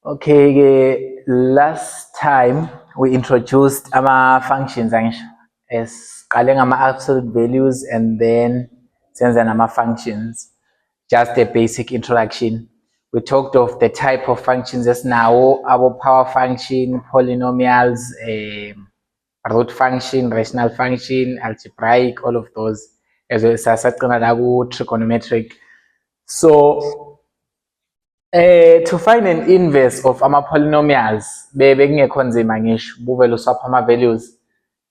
Okay, last time we introduced functions as absolute values and then sense and functions. Just a basic introduction. We talked of the type of functions as now our power function, polynomials, root function, rational function, algebraic, all of those, as well as trigonometric. So to find an inverse of polynomials bekungekho nzima ngisho buvele uswapha ama-values.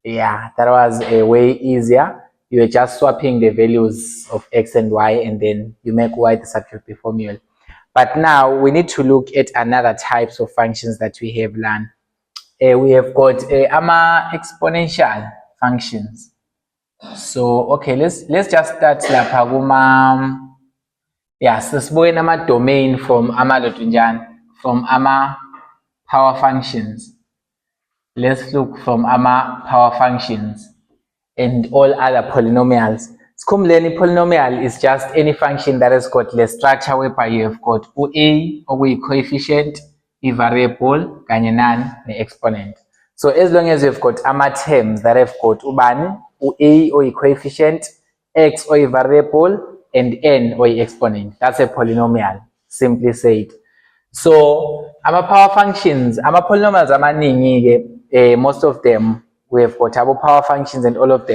Yeah, that was a way easier. You were just swapping the values of x and y and then you make y the substitute formula. But now we need to look at another types of functions that we have learned. We have got exponential functions. So okay, let's just start lapha kuma. Yeah, sisibuyeni ama-domain from power functions. Let's look from power functions and all other polynomials. Sikhumbuleni, polynomial is just any function that has got the structure whereby you have got a okuyi-coefficient, i-variable kanye nani ne-exponent. So as long as you've got terms that have got ubani, a oyi-coefficient, x oyi-variable, and n oyi-exponent, that's a polynomial, simply said. So power functions, polynomials amaningi, most of them we have got power functions, and all of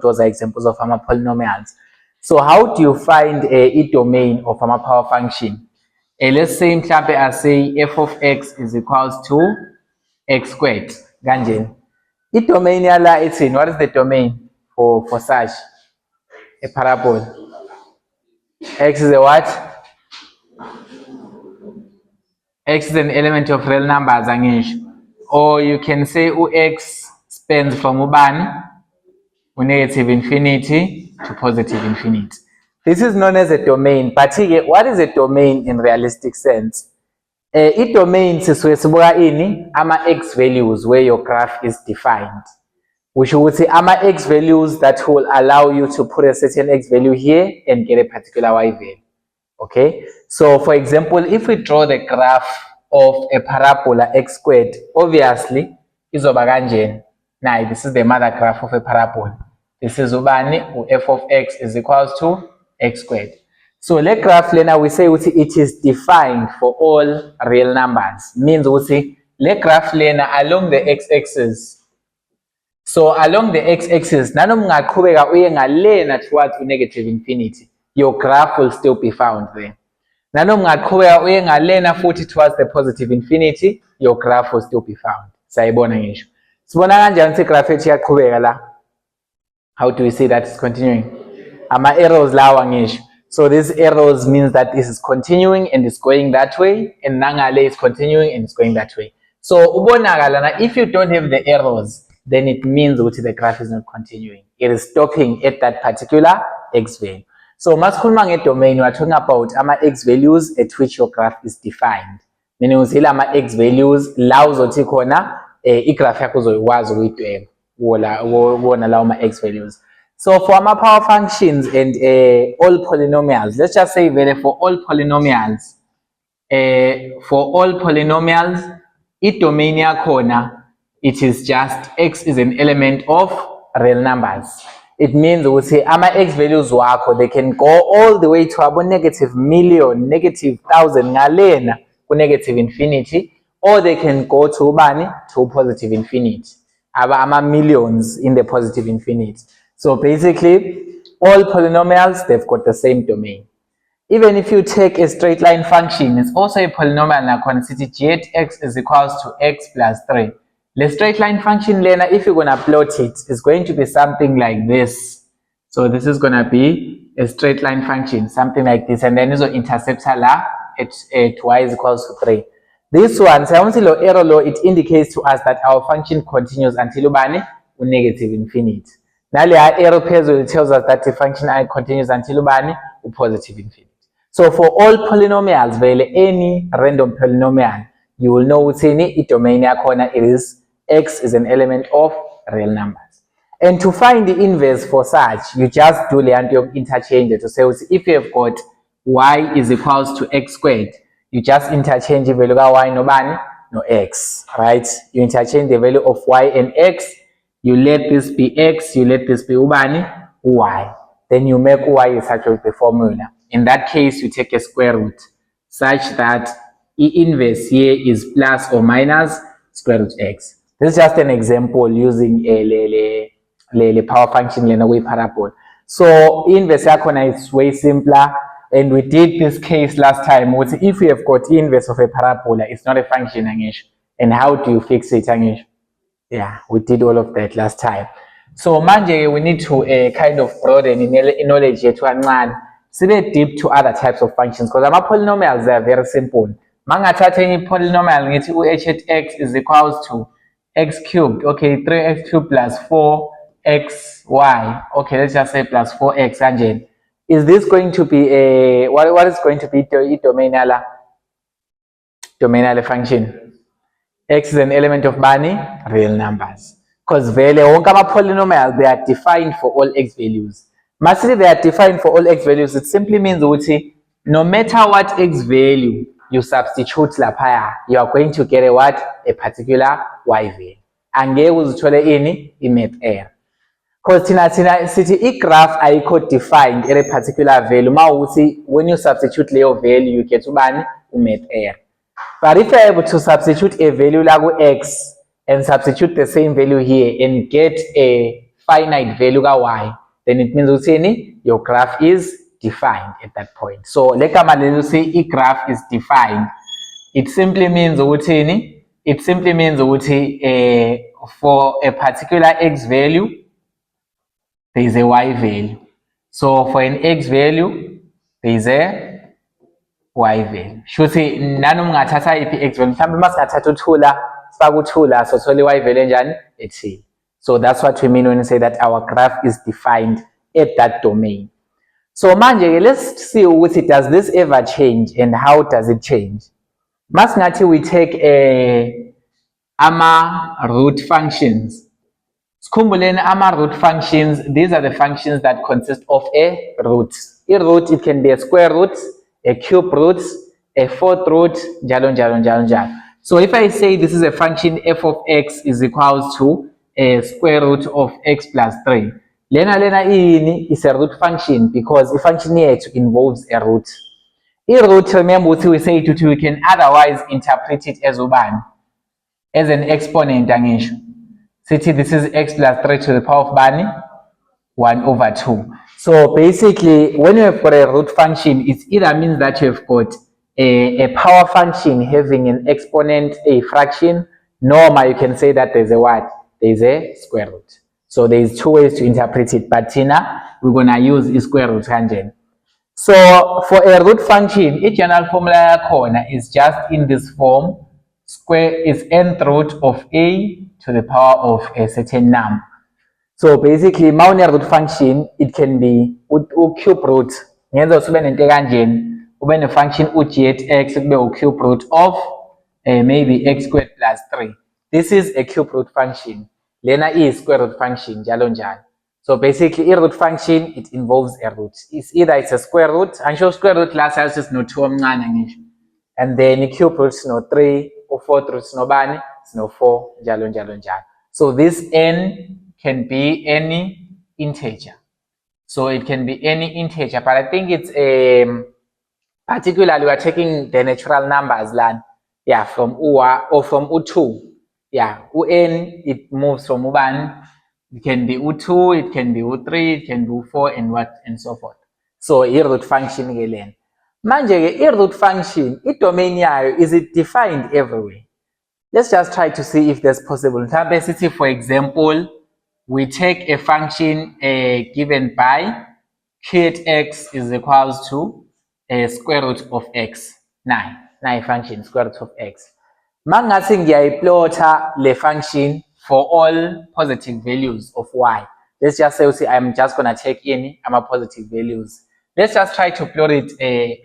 those are examples of polynomials. So how do you find a domain of power function? Let's say mhlambe I say f of x is equals to x squared. Kanjeni. I-domain yala ithini? What is the domain for such a parabola? X is a what? X is an element of real numbers, angisho. Or you can say x spans from ubani, negative infinity to positive infinity. This is known as a domain. But what is a domain in realistic sense? I-domain sisuke sibuka ini ama-x values where your graph is defined. Which would say ama-x values that will allow you to put a certain x value here and get a particular y value. Okay, so for example, if we draw the graph of a parabola x squared, obviously izoba kanjeni. Now this is the mother graph of a parabola. This is ubani, f of x is equals to x squared. So let graph lena we say it is defined for all real numbers. Means we say let graph lena along the x-axis. So along the x-axis, nanoma uye ngalena towards negative infinity, your graph will still be found there. Nanoma uye ngalena futhi towards the positive infinity, your graph will still be found. Sayibona ngisho. Sibona kanjani ukuthi graph ethu iyaqhubeka la? How do we see that it's continuing? Ama-arrows lawa ngisho. So these arrows means that this is continuing and it's going that way, and nangale is continuing and it's going that way. So ubonakala na, if you don't have the arrows, then it means that the graph is not continuing. It is stopping at that particular x value. So masikhuluma nge-domain, we are talking about ama-x values at which your graph is defined. Meaning uzile ama-x values la uzothi khona i-graph yakho uzoyikwazi ukuyidweba wona lawo ma-x values. So for power functions and all polynomials, let's just say for all polynomials, i-domain yakhona, it is just x is an element of real numbers. It means we say ama-x values wakho, they can go all the way to about negative million, negative thousand, ngalena ku negative infinity, or they can go to ubani, to positive infinity. Ama millions in the positive infinity. So basically, all polynomials, they've got the same domain. Even if you take a straight line function, it's also a polynomial nakhona sithi g at x is equals to x plus 3. The straight line function lena, if you're going to plot it, it's going to be something like this. So this is going to be a straight line function, something like this, and then izo interceptor la at y is equals to 3. This one, arrow law, it indicates to us that our function continues until ubani negative infinity. Now the arrow phezulu tells us that the function continues until ubani positive infinity. So for all polynomials, any random polynomial, you will know what's in it. Domain yakhona is x is an element of real numbers. And to find the inverse for such, you just do the interchange to say if you have got y is equals to x squared, you just interchange the value of y no x, right? You interchange the value of y and x, you let this be x, you let this be y. Then you make y is substitute the formula. In that case, you take a square root such that E inverse here is plus or minus square root x. This is just an example using a power function in a way parabol. So inverse is way simpler, and we did this case last time. If we have got inverse of a parabola, it's not a function, and how do you fix it? Yeah, we did all of that last time. So manje we need to kind of broaden in knowledge yethu kancane sibe deep to other types of functions, because ama polynomials, they are very simple. Mangathatha enye polynomial ngithi h at x is equals to x cubed. Okay, 3x cubed plus 4xy. Okay, let's just say plus 4x kanjeni. Is this going to be a what is going to be the domainal function? X is an element of real numbers. Because vele wonke ama-polynomials, they are defined for all x values. Masithi they are defined for all x values, it simply means ukuthi no matter what x value you substitute laphaya, you are going to get a particular y value. Angeke uzithole ini i-math error. Because thina sithi i-graph ayikho defined at a particular value. Mawukuthi when you substitute leyo value you get u-math error. But if you are able to substitute a value like x and substitute the same value here and get a finite value y, then it means your graph is defined at that point. So like I say, a graph is defined. It simply means for a particular x value, there is a y value. So for an x value, there is a y value. Shuthi nani ungathatha iphi x value, mhlawumbe masingathatha uthula sifaka uthula sothole y value enjani ethile. So that's what we mean when we say that our graph is defined at that domain. So manje let's see ukuthi does this ever change and how does it change. Masingathi we take ama root functions. Sikhumbuleni ama root functions, these are the functions that consist of a root. A root, it can be a square root, a cube root, a fourth root, njalo njalo njalo njalo. So if I say this is a function f of x is equals to a square root of x plus 3, lena ini is a root function because the function here involves a root. A root, remember we say it, we can otherwise interpret it as ubani, as an exponent angisho. Sithi this is x plus 3 to the power of bani 1 over 2. So basically, when you have got a root function, it either means that you have got a power function having an exponent, a fraction, normal, you can say that there's a what? There's a square root. So there's two ways to interpret it, but we're going to use a square root tangent. So for a root function, its general formula corner is just in this form. Square is nth root of a to the power of a certain number. So basically, mawune root function, it can be cube root. Ngenza usube nento kanjeni, ube ne function g at x kube cube root of maybe x squared plus 3. This is a cube root function. Lena is square root function, njalo njalo. So basically, a root function, it involves a root. It's either it's a square root, and show square root last has just no 2 omncane ngisho. And then cube roots no 3, or fourth roots no bani, no 4, njalo njalo njalo. So this n can be any integer. So it can be any integer, but I think it's particularly we are taking the natural numbers land. Yeah, from U1 or from U2. Yeah, UN, it moves from U1. It can be U2, it can be U3, it can be U4, and so forth. So a root function again. Manje, a root function, its domain is it defined everywhere? Let's just try to see if that's possible. For example, we take a function given by k at x is equals to a square root of x. 9 function square root of x. Mangasi ngiyayiplota le function for all positive values of y. Let's just say I'm just gonna take in positive values. Let's just try to plot it a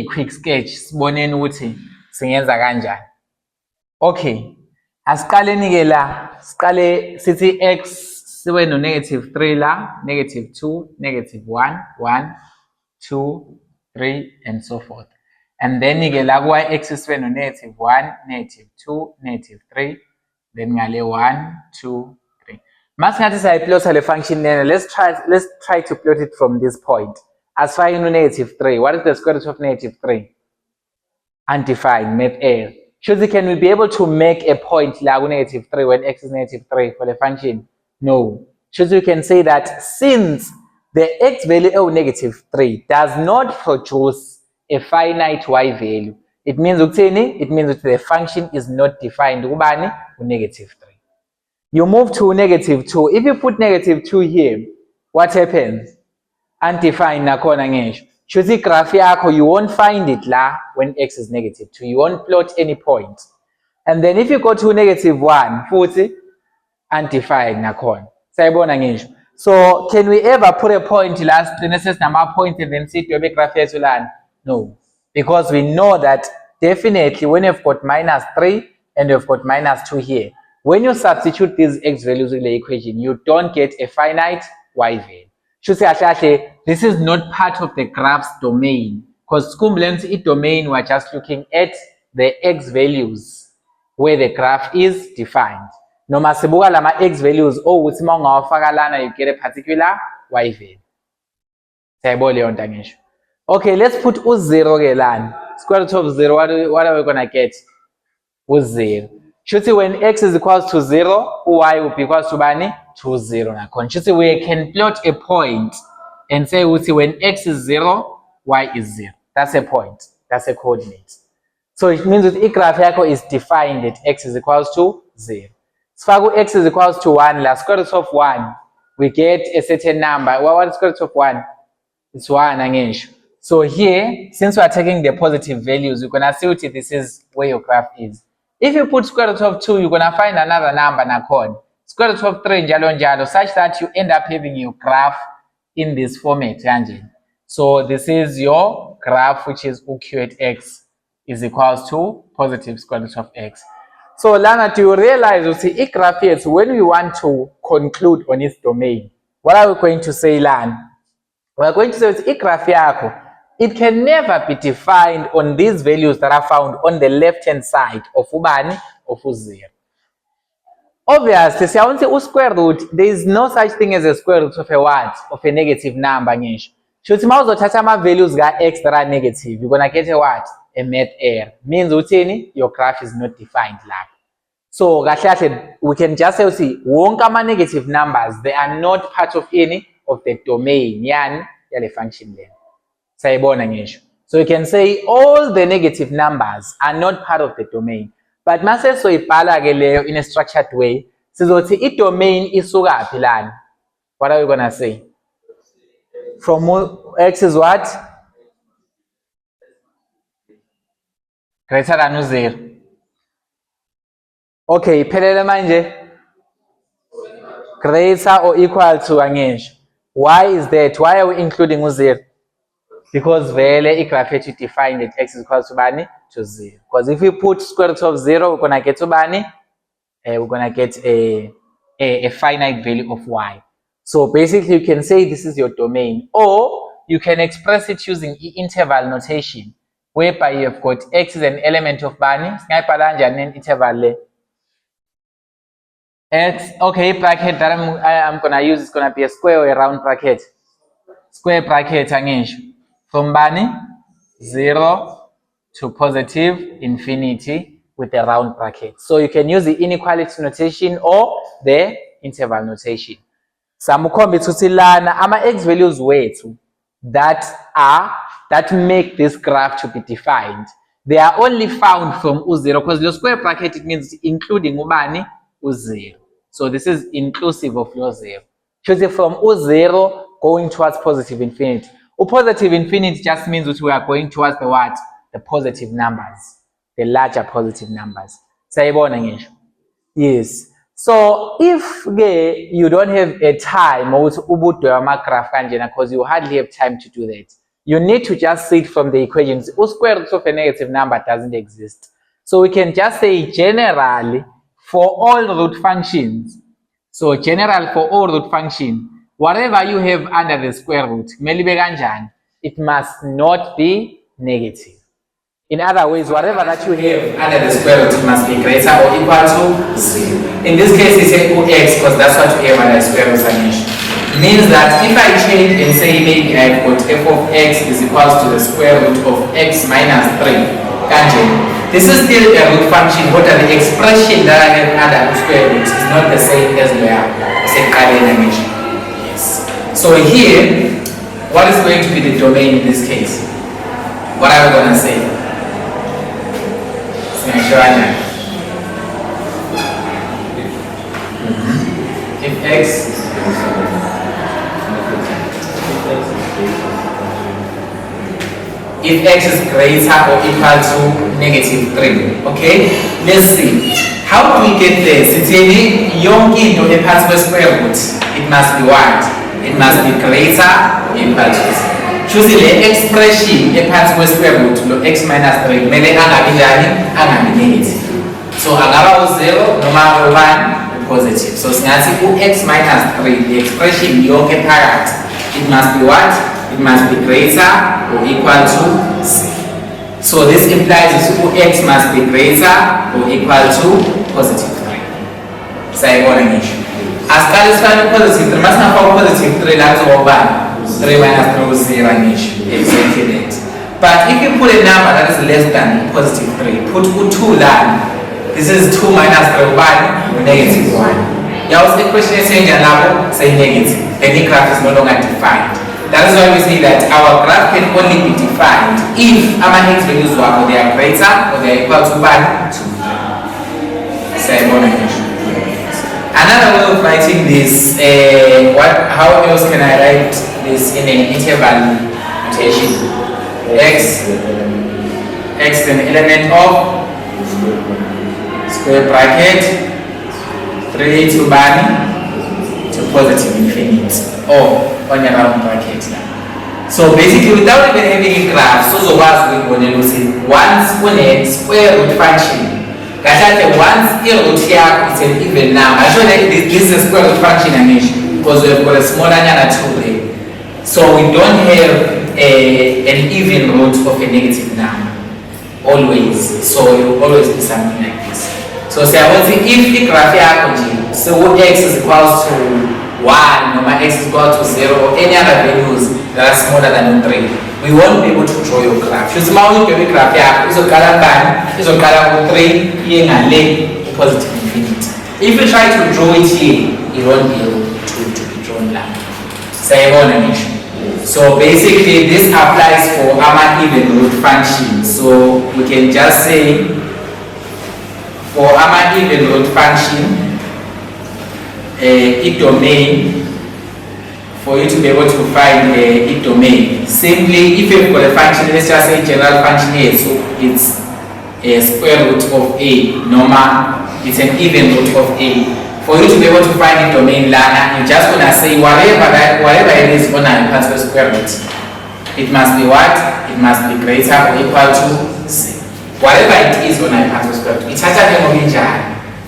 quick sketch. Siboneni ukuthi singenza kanjani. Okay. Asiqaleni ke la, siqale sithi x sibe no -3 la, -2, -1, 1, 2, 3, and so forth. and then ke la ku-y-x sibe no-1, -2, -3, then ngale 1, 2, 3. Masingathi siyayiplotha le function lena, let's try to plot it from this point. Asifake no-3. What is the square root of -3? Undefined, math error. Should can we be able to make a point la ku-3 when x is -3 for the function? No. Should we can say that since the x value -3 does not produce a finite y value, it means ukuthini? It means that the function is not defined kubani? -3. You move to -2. If you put -2 here, what happens? Undefined nakhona ngisho. Shuthi graph yakho, you won't find it la when x is -2. You won't plot any point. And then if you go to -1, futhi undefined nakhona. Sayibona ngisho. So can we ever put a point last nama point and then see the graph yethu lana? No. Because we know that definitely when you've got -3 and you've got -2 here, when you substitute these x values in the equation, you don't get a finite y value. This is not part of the graph's domain because domain we're just looking at the x values where the graph is defined. Noma sibuka lama x values ukuthi uma ungawafaka lana you get a particular y value. Sayibona leyo nto ngisho. Okay, let's put u0 ke lana. Square root of 0, what are we going to get? U0. Shuthi when x is equals to 0, y will be equals to bani? To 0 nakhona. Shuthi we can plot a point and say when x is 0, y is 0. That's a point. That's a coordinate. So it means that graph yakho is defined at x is equals to 0. Sifaka x is equals to 1, la square root of 1, we get a certain number. What is square root of 1? It's 1 angisho. So here, since we are taking the positive values, you're gonna see what this is where your graph is. If you put square root of 2, you're gonna find another number nakhona. Square root of 3 njalo njalo, such that you end up having your graph in this format kanje. So this is your graph, which is uq at x is equals to positive square root of x. So lana, do you realize you see graph here, so when we want to conclude on its domain, what are we going to say lana? We're going to say that graph yakho, it can never be defined on these values that are found on the left hand side of ubani of u0. Obviously, siyawuthi square root, there is no such thing as a square root of a what? Of a negative number ngisho. Shuthi uma uzothatha ama values ka x that are negative, you're gonna get a what? A math error. Means uthini? Your graph is not defined lapho. So kahle we can just say see wonke ama negative numbers, they are not part of any of the domain yani yale function lena. Sayibona ngisho. So you can say all the negative numbers are not part of the domain. But mase soyibhala ke leyo in a structured way, sizothi i-domain isukaphi lana? What are we gonna say? From x is what? Greater than u0. Okay, iphelele manje. Greater or equal to angisho. Why is that? Why are we including u0? Because vele graph yethu defined that x is equal to bani? To 0. Because if we put square root of 0, we're gonna get to bani? We're gonna get a finite value of y. So basically you can say this is your domain, or you can express it using interval notation, whereby you have got x is an element of bani. Singayibhala kanjani interval le? X, okay, bracket that I'm gonna use is gonna be a square or a round bracket. Square bracket angisho. From bani 0 to positive infinity with a round bracket. So you can use the inequality notation or the interval notation. Samukhombisa ukuthi lana ama x values wethu that make this graph to be defined, they are only found from u0, because the square bracket, it means including ubani u0. So this is inclusive of your 0. Choose from u0 going towards positive infinity. Positive infinity just means that we are going towards the what? The positive numbers, the larger positive numbers. Sayibona ngisho? Yes. So if you don't have a time graph because you hardly have time to do that, you need to just see it from the equations. Square root of a negative number doesn't exist. So we can just say generally for all root functions. So general for all root function, whatever you have under the square root, it must not be negative. In other words, whatever that you have under the square root must be greater or equal to 0. In this case, we say x because that's what we have under the square root summation. Means that if I change and say maybe I've got f of x is equals to the square root of x minus 3. This is still a root function, but the expression that I have under the square root is not the same as where I said earlier in the Yes. So here, what is going to be the domain in this case? What are we going to say? If x is greater or equal to negative 3, okay? Let's see. How do we get this? It's a young into a part of the square root. It must be what? It must be greater or equal to 0. Choose the expression a part of the square root of x minus 3. Mele angabi negative. So angaba 0 normal 1 positive. So singathi x minus 3, the expression yonke phakathi, it must be what? It must be greater or equal to 0. So this implies x must be greater or equal to positive 3. Sayibona ngisho. Asikali sifana positive 3, must have positive 3 that's over 3 minus 3 is 0 ngisho. Exactly that. But if you put a number that is less than positive 3, put 2 line. This is 2 minus 3 by negative 1. Now the question is saying say negative. Any graph is no longer defined. That is why we say that our graph can only be defined if our x values are or they are greater or they are equal to 2. Another way of writing this, how else can I write this in an interval notation? X is an element of square bracket 3 to positive infinity or on your round bracket. So basically, without even having a graph, so we're going to say once on a square root function, once a root here is an even number. Actually, this is a square root function because we have got a smaller number 2 there. So we don't have an even root of a negative number always. So it will always be something like this. So say I want to say if the graph here, so x is equals to 1, number x is equal to 0 or any other values that are smaller than 3, we won't be able to draw your graph. Just now you can graph here, is a color band, is a color 3, here and length positive infinity. If you try to draw it here, it won't be able to be drawn like. So basically this applies for our even root function. So we can just say for our even root function, a domain, for you to be able to find a domain, simply if you've got a function, let's just say general function here, so it's a square root of a, normal, it's an even root of a. For you to be able to find the domain ladder, you're just gonna say whatever it is on a particular square root, it must be what? It must be greater or equal to 0. Whatever it is on a particular square root, it's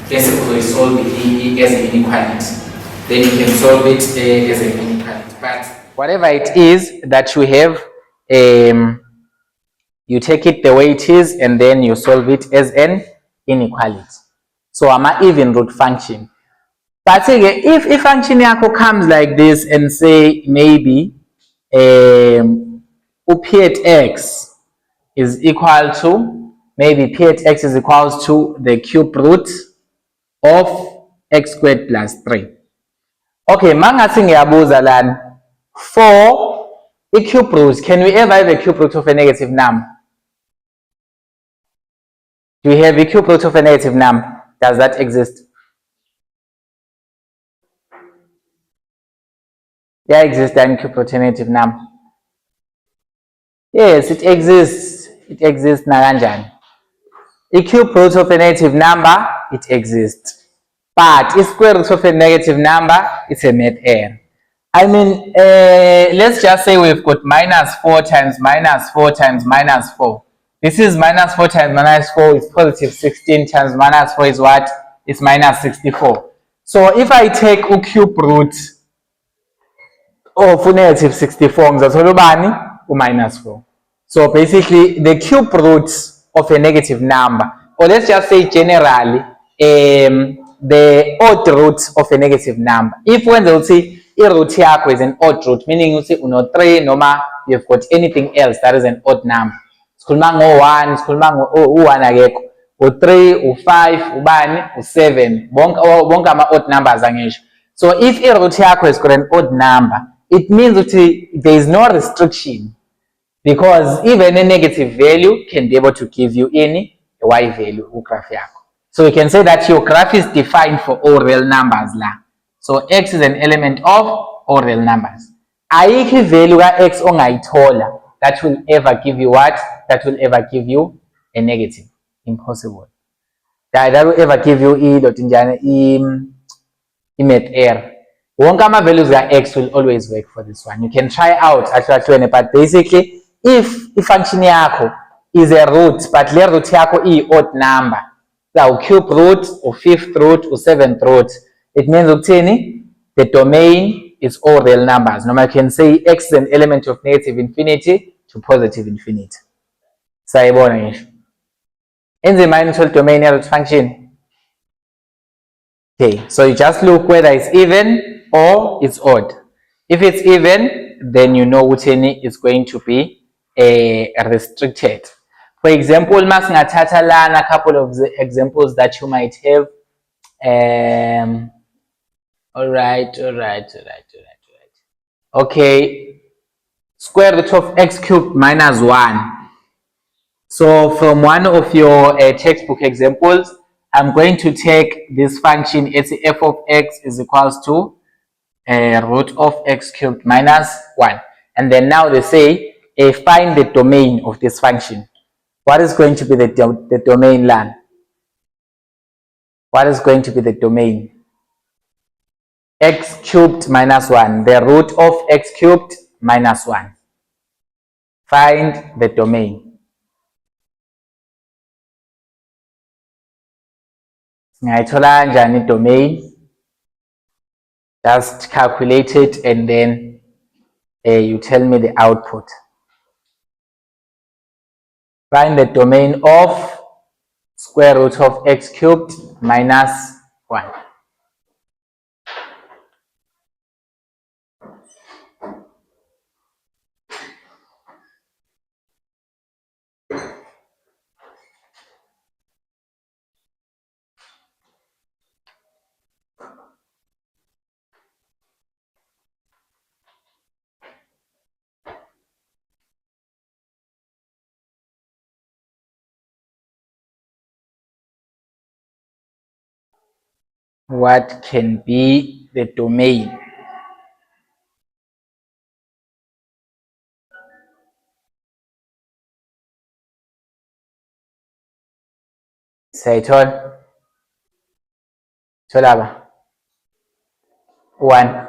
basically solve it as an inequality. Then you can solve it as an inequality. But whatever it is that you have, you take it the way it is and then you solve it as an inequality. So I'm an even root function. But if a function comes like this and say maybe p at x is equal to, maybe p at x is equals to the cube root of x squared plus 3. Okay, mangasi ngiyabuza lana, for a cube root, can we ever have a cube root of a negative number? Do we have a cube root of a negative number? Does that exist? There exists a cube root of a negative number. Yes, it exists. It exists naranjani. A cube root of a negative number, it exists. But a square root of a negative number, it's a math error. I mean, let's just say we've got minus 4 times minus 4 times minus 4. This is minus 4 times minus 4 is positive 16 times minus 4 is what? It's minus 64. So if I take a cube root of negative 64, ngizathola ubani? U minus 4. So basically, the cube root of a negative number, or let's just say generally, the odd root of a negative number. If when they'll say a root here is an odd root, meaning you say uno 3, noma you've got anything else that is an odd number. Skulmango 1, skulmango 1 ageko, u3, u5, ubani, u7, bonke ama odd numbers angisho. So if a root here is got an odd number, it means that there is no restriction, because even a negative value can be able to give you any y value graph yako. So you can say that your graph is defined for all real numbers la. So x is an element of all real numbers. Ayikho value ka x ongayithola that will ever give you what? That will ever give you a negative. Impossible. That will ever give you math error. Wonke ama values ka x will always work for this one. You can try out actually, but basically if the function yakho is a root, but le root yakho is odd number, so cube root or fifth root or seventh root, it means the domain is all real numbers. Now I can say x is an element of negative infinity to positive infinity. Sayibona ngisho. Enzima initial domain ya root function. Okay, so you just look whether it's even or it's odd. If it's even, then you know which any is going to be restricted. For example, masingathatha lana a couple of the examples that you might have. All right. Okay, square root of x cubed minus 1. So from one of your textbook examples, I'm going to take this function, it's f of x is equals to root of x cubed minus 1. And then now they say, find the domain of this function. What is going to be the domain land? What is going to be the domain? X cubed minus 1, the root of x cubed minus 1. Find the domain. Ngayithola kanjani domain? Just calculate it and then you tell me the output. Find the domain of square root of x cubed minus 1. What can be the domain? Say it all. Cholaba. 1.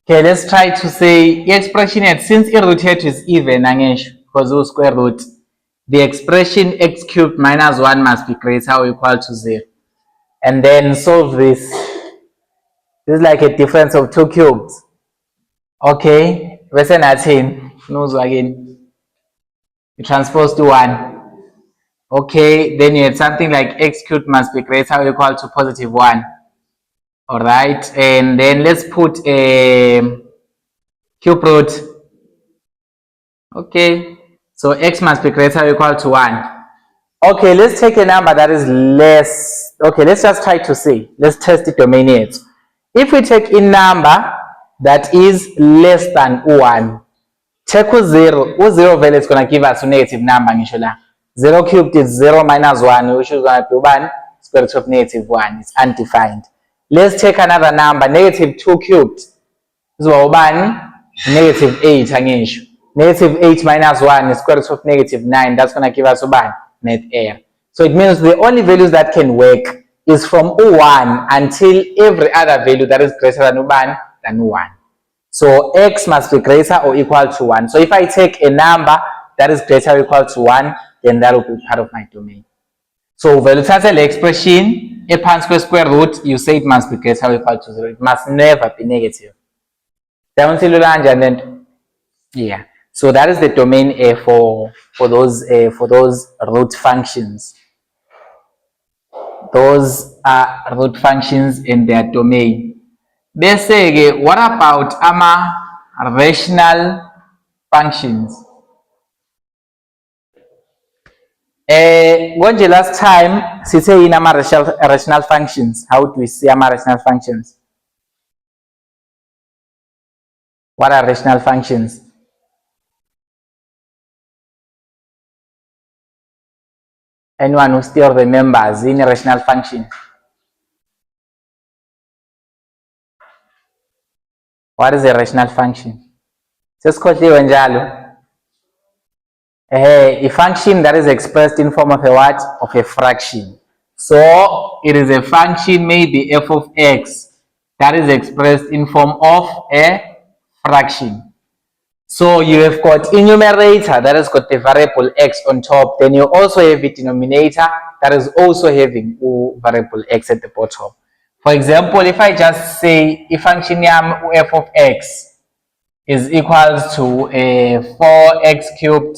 Okay, let's try to say the expression here, since a root here is even, because of square root, the expression x cubed minus 1 must be greater or equal to 0. And then solve this. This is like a difference of 2 cubes. Okay, verse 19. Knows again. You transpose to 1. Okay, then you had something like x cubed must be greater or equal to positive 1. Alright, and then let's put a cube root. Okay, so x must be greater or equal to 1. Okay, let's take a number that is less. Okay, let's just try to see. Let's test the domain here. If we take a number that is less than 1, check with 0. With 0 value is going to give us a negative number. 0 cubed is 0 minus 1, which is going to be 1. Square root of negative 1. It's undefined. Let's take another number, negative 2 cubed. This is 1, negative 8. Negative 8 minus 1 is square root of negative 9. That's going to give us a net error. So it means the only values that can work is from 1 until every other value that is greater than 1. So x must be greater or equal to 1. So if I take a number that is greater or equal to 1, then that will be part of my domain. So value the expression, a pound square root, you say it must be greater or equal to 0. It must never be negative. Yeah. So that is the domain for those root functions. Those are root functions in their domain. Bese what about rational functions? Konje last time sithe yini rational functions. How do we see rational functions? What are rational functions? Anyone who still remembers in a rational function? What is a rational function? Sesikhohliwe njalo. A function that is expressed in form of a what? Of a fraction. So it is a function, maybe f of x, that is expressed in form of a fraction. So you have got a numerator that has got the variable x on top. Then you also have a denominator that is also having a variable x at the bottom. For example, if I just say a function f of x is equals to 4x cubed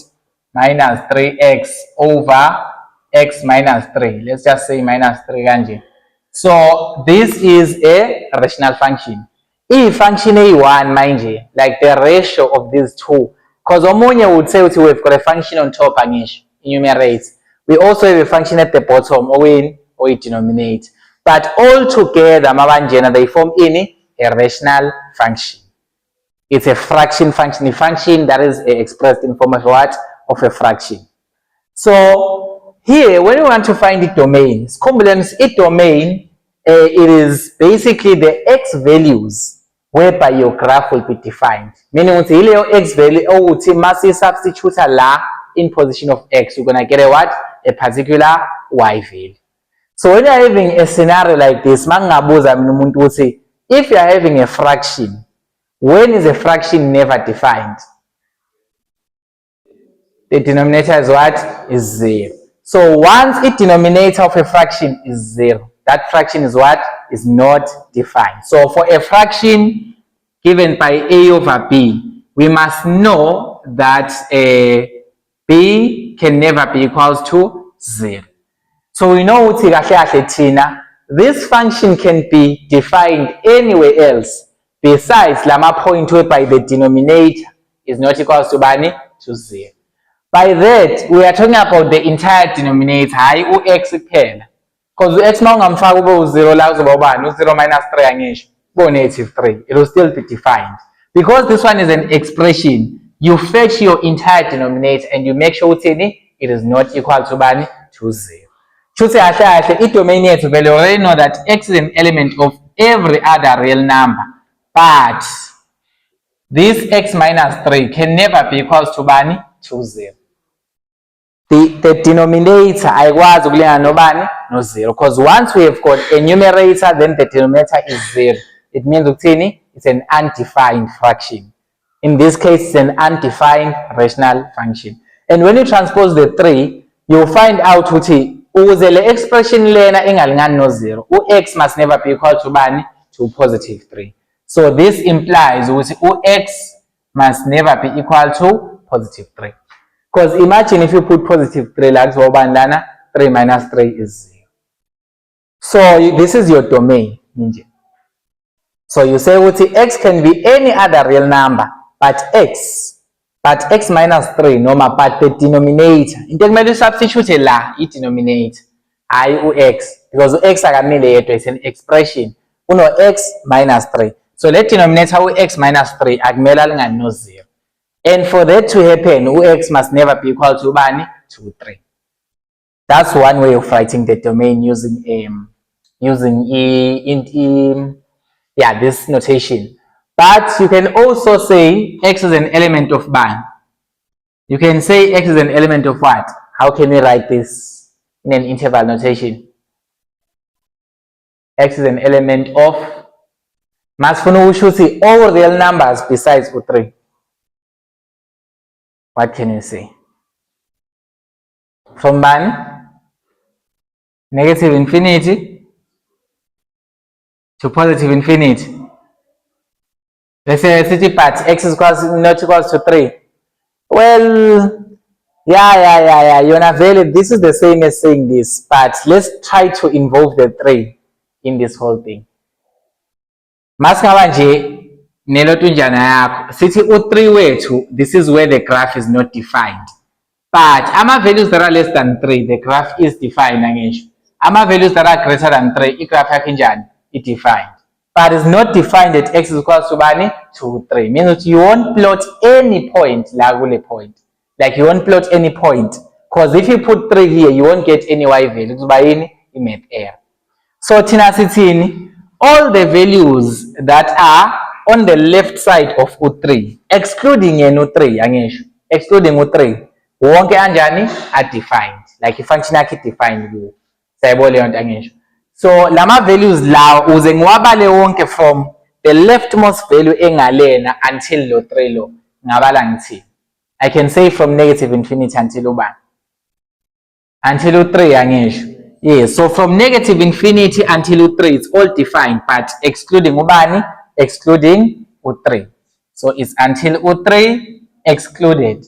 minus 3x over x minus 3. Let's just say minus 3 kanje. So this is a rational function. If function a1 manje, like the ratio of these two, because omunye would say we've got a function on top angisho, enumerate. We also have a function at the bottom, or it denominate. But all together, mabanjena, they form a rational function. It's a fraction function, a function that is expressed in form of what? Of a fraction. So here, when you want to find the domain, a domain, it is basically the x values whereby your graph will be defined. Meaning, your x value, must substitute la in position of x, you're gonna get a what? A particular y value. So when you're having a scenario like this, if you're having a fraction, when is a fraction never defined? The denominator is what? Is 0. So once the denominator of a fraction is 0, that fraction is what? Is not defined. So for a fraction given by a over b, we must know that b can never be equals to 0. So we know this function can be defined anywhere else besides lama point whereby the denominator is not equals to bani? To 0. By that, we are talking about the entire denominator, hayi x kuphela. Because x mawungamfaka ube u0 la uzoba ubani? U0 minus 3 angisho. Ube negative 3. It will still be defined. Because this one is an expression, you fetch your entire denominator and you make sure it is not equal to bani? To 0. Chuthi kahle i-domain yethu vele already know that x is an element of every other real number. But this x minus 3 can never be equals to bani? To 0. The denominator ayikwazi ukulingana nobani? No 0. Because once we have got a numerator, then the denominator is 0. It means it's an undefined fraction. In this case, it's an undefined rational function. And when you transpose the 3, you'll find out ukuthi ukuze le expression lena ingalingani no 0, x must never be equal to bani? To positive 3. So this implies ukuthi x must never be equal to positive 3. Because imagine if you put positive 3 like 3 minus 3 is 0. So this is your domain. So you say x can be any other real number, but x minus 3 noma, but the denominator. Into kumele substitute la i-denominator, hayi x, because x akamile yedwa, it's an expression. Uno x minus 3. So let denominator x minus 3 akumele alingani no 0. And for that to happen, x must never be equal to bani? To 3. That's one way of writing the domain using this notation. But you can also say x is an element of bani. You can say x is an element of what? How can we write this in an interval notation? X is an element of, must see all real numbers besides 3. What can you say? From bani? Negative infinity to positive infinity. Let's say but x is not equals to 3. Well, yeah. Yona vele, this is the same as saying this, but let's try to involve the 3 in this whole thing. Masingaba nje nelotunjana yakho sithi u3 wethu, this is where the graph is not defined. But ama-values that are less than 3, the graph is defined angisho. Ama-values that are greater than 3, i-graph yakho injani? It-defined. But it's not defined at x is equals to bani? 2, 3. Means that you won't plot any point la kule point. Like you won't plot any point. Because if you put 3 here, you won't get any y value. Kuzoba yini? I-math error. So thina sithini? All the values that are on the left side of u3, excluding u3, angisho. Excluding u3. Wonke anjani are defined, like ifunction yakhe defined kuyo. Sayibona leyo nto angisho. So lama values lawo uze ngiwabale wonke from the leftmost value engalena until lo 3 lo ngabala ngithini. I can say from negative infinity until ubani? Until u3 angisho. Yes, so from negative infinity until u3 it's all defined, but excluding ubani? Excluding u3. So it's until u3 excluded.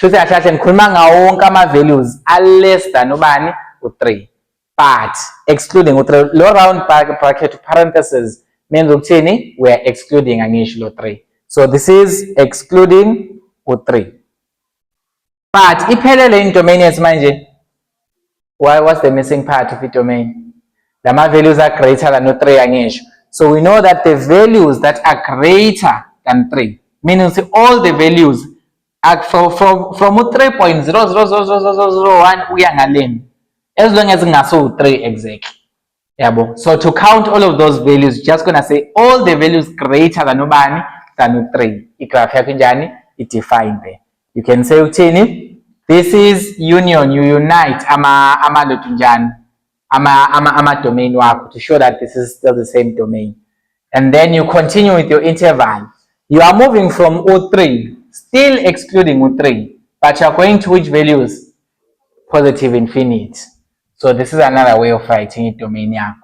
Shuthi kahle ngikhuluma ngawo wonke ama-values are-less than ubani? U3. But excluding u3, low round bracket parentheses means ukuthini? We are excluding angisho lo 3. So this is excluding u3. But iphelele in domain yethu manje. What's the missing part of the domain? The values are greater than 3 angisho. So we know that the values that are greater than 3, meaning all the values from 3.0000001 uyangaleni, as long as ngaso 3 exactly. Yabo. So to count all of those values, just gonna say all the values greater than ubani than 3. Igraph yakho injani? It defined there. You can say uthini? This is union, you unite ama domain wakho to show that this is still the same domain. And then you continue with your interval. You are moving from U3, still excluding U3, but you are going to which values? Positive infinite. So this is another way of writing it domain yakho.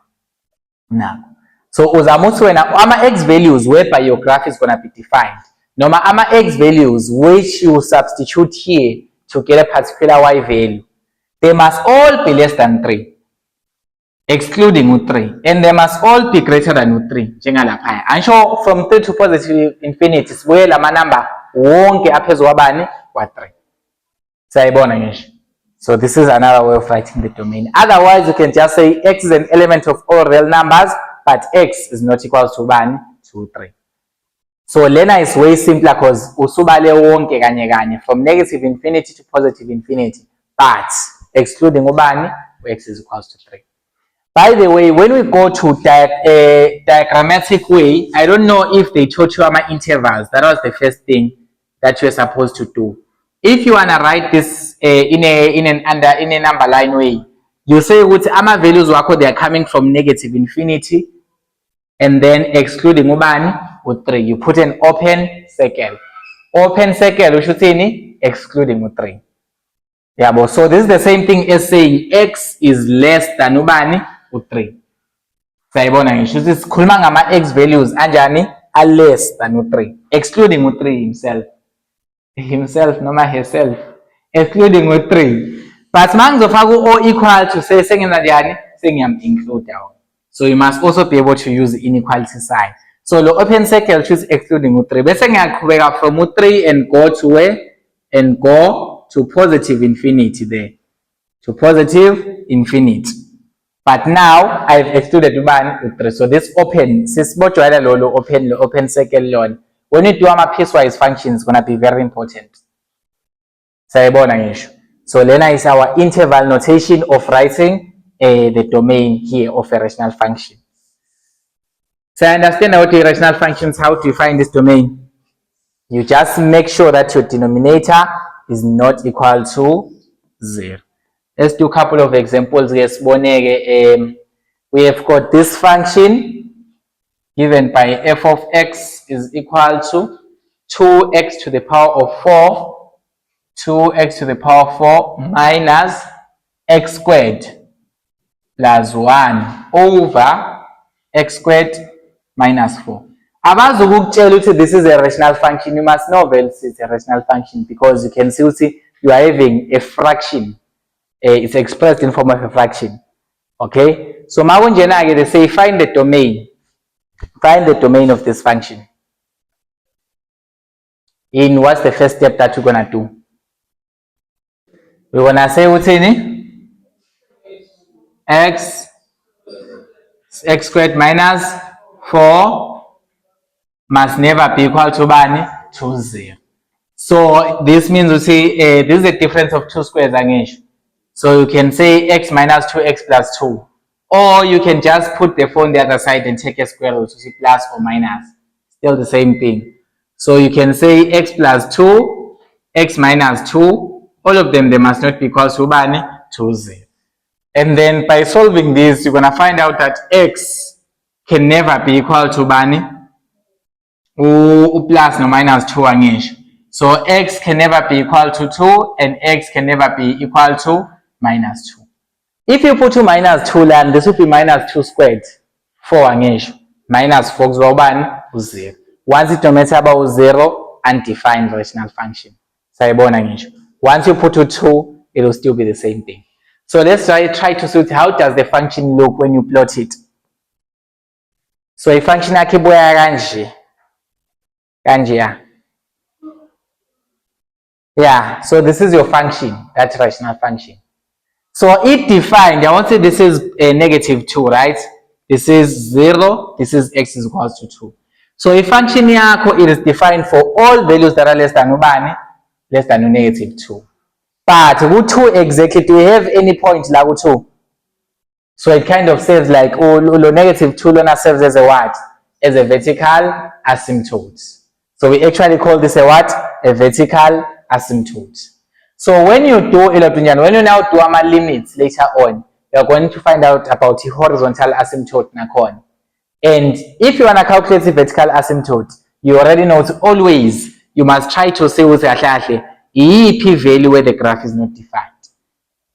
Now, so uzamuthi wena ama x values whereby your graph is going to be defined. Noma ama x values which you substitute here to get a particular y value, they must all be less than 3, excluding u3, and they must all be greater than u3. Njengalaphaya ansho from 3 to positive infinity sibuye lama number wonke aphezu kwabani kwa3. Sayibona ngisho. So this is another way of writing the domain. Otherwise you can just say x is an element of all real numbers, but x is not equal to bani? To 3. So lena is way simpler because usubale wonke kanye kanye from negative infinity to positive infinity, but excluding ubani, x is equals to 3. By the way, when we go to diagrammatic way, I don't know if they taught you ama intervals. That was the first thing that you were supposed to do. If you wanna write this in a number line way, you say with ama values wako they are coming from negative infinity, and then excluding ubani u3. You put an open circle. Open circle ushutini excluding u3. Yeah, so this is the same thing as saying x is less than ubani u3. Sayibona ngisho ukuthi sikhuluma ngama x values anjani are less than u3, excluding u3 himself noma herself, excluding u3. But mangizofaka u equal to say sengenza njani, sengiyam include down. So you must also be able to use the inequality sign. So the open circle choose excluding u3. Bese ngiyaqhubeka from u3 and go to where? And go to positive infinity there. To positive infinity. But now I've excluded u3. So this open, sisibojwayela lo open circle lona. When you do ama piecewise functions, it's gonna be very important. Sayibona ngisho. So lena is our interval notation of writing the domain here of a rational function. So I understand how to rational functions, how to find this domain. You just make sure that your denominator is not equal to 0. Let's do a couple of examples. Yes, we have got this function given by f of x is equal to 2x to the power of 4, 2x to the power of 4 minus x squared plus 1 over x squared minus 4. abazukukutshela ukuthi this is a rational function, you must know well it's a rational function because you can see you are having a fraction, it's expressed in form of a fraction. Okay, so makunjena-ke they say find the domain of this function. In what's the first step that we're gonna do? We're gonna say uthini? X squared minus 4 must never be equal to bani? To 0. So this means we say this is a difference of 2 squares angisho. So you can say x minus 2x plus 2. Or you can just put the 4 on the other side and take a square root to see plus or minus. Still the same thing. So you can say x plus 2, x minus 2, all of them, they must not be equal to bani? To 0. And then by solving this, you're going to find out that x can never be equal to bani? Plus no minus 2 angisho. So x can never be equal to 2 and x can never be equal to minus 2. If you put 2 minus 2 land, this would be minus 2 squared. 4 angisho. Minus 4 kuzoba 0. Once it domains about 0, undefined rational function. Sayibona ngisho. Once you put 2, it will still be the same thing. So let's try to see how does the function look when you plot it. So a function yakhe ibuya kanje. Kanje. Yeah, so this is your function, that's rational function. So it defined, I want to say this is a negative 2, right? This is 0, this is x is equals to 2. So a function yakho, it is defined for all values that are less than ubani, less than negative 2. But with 2 exactly, do we have any point like 2? So it kind of says like, oh, negative 2 lona serves as a what? As a vertical asymptote. So we actually call this a what? A vertical asymptote. So when you do when you now do our limits later on, you are going to find out about the horizontal asymptote nakon. And if you want to calculate the vertical asymptote, you already know always you must try to say with p value where the graph is not defined.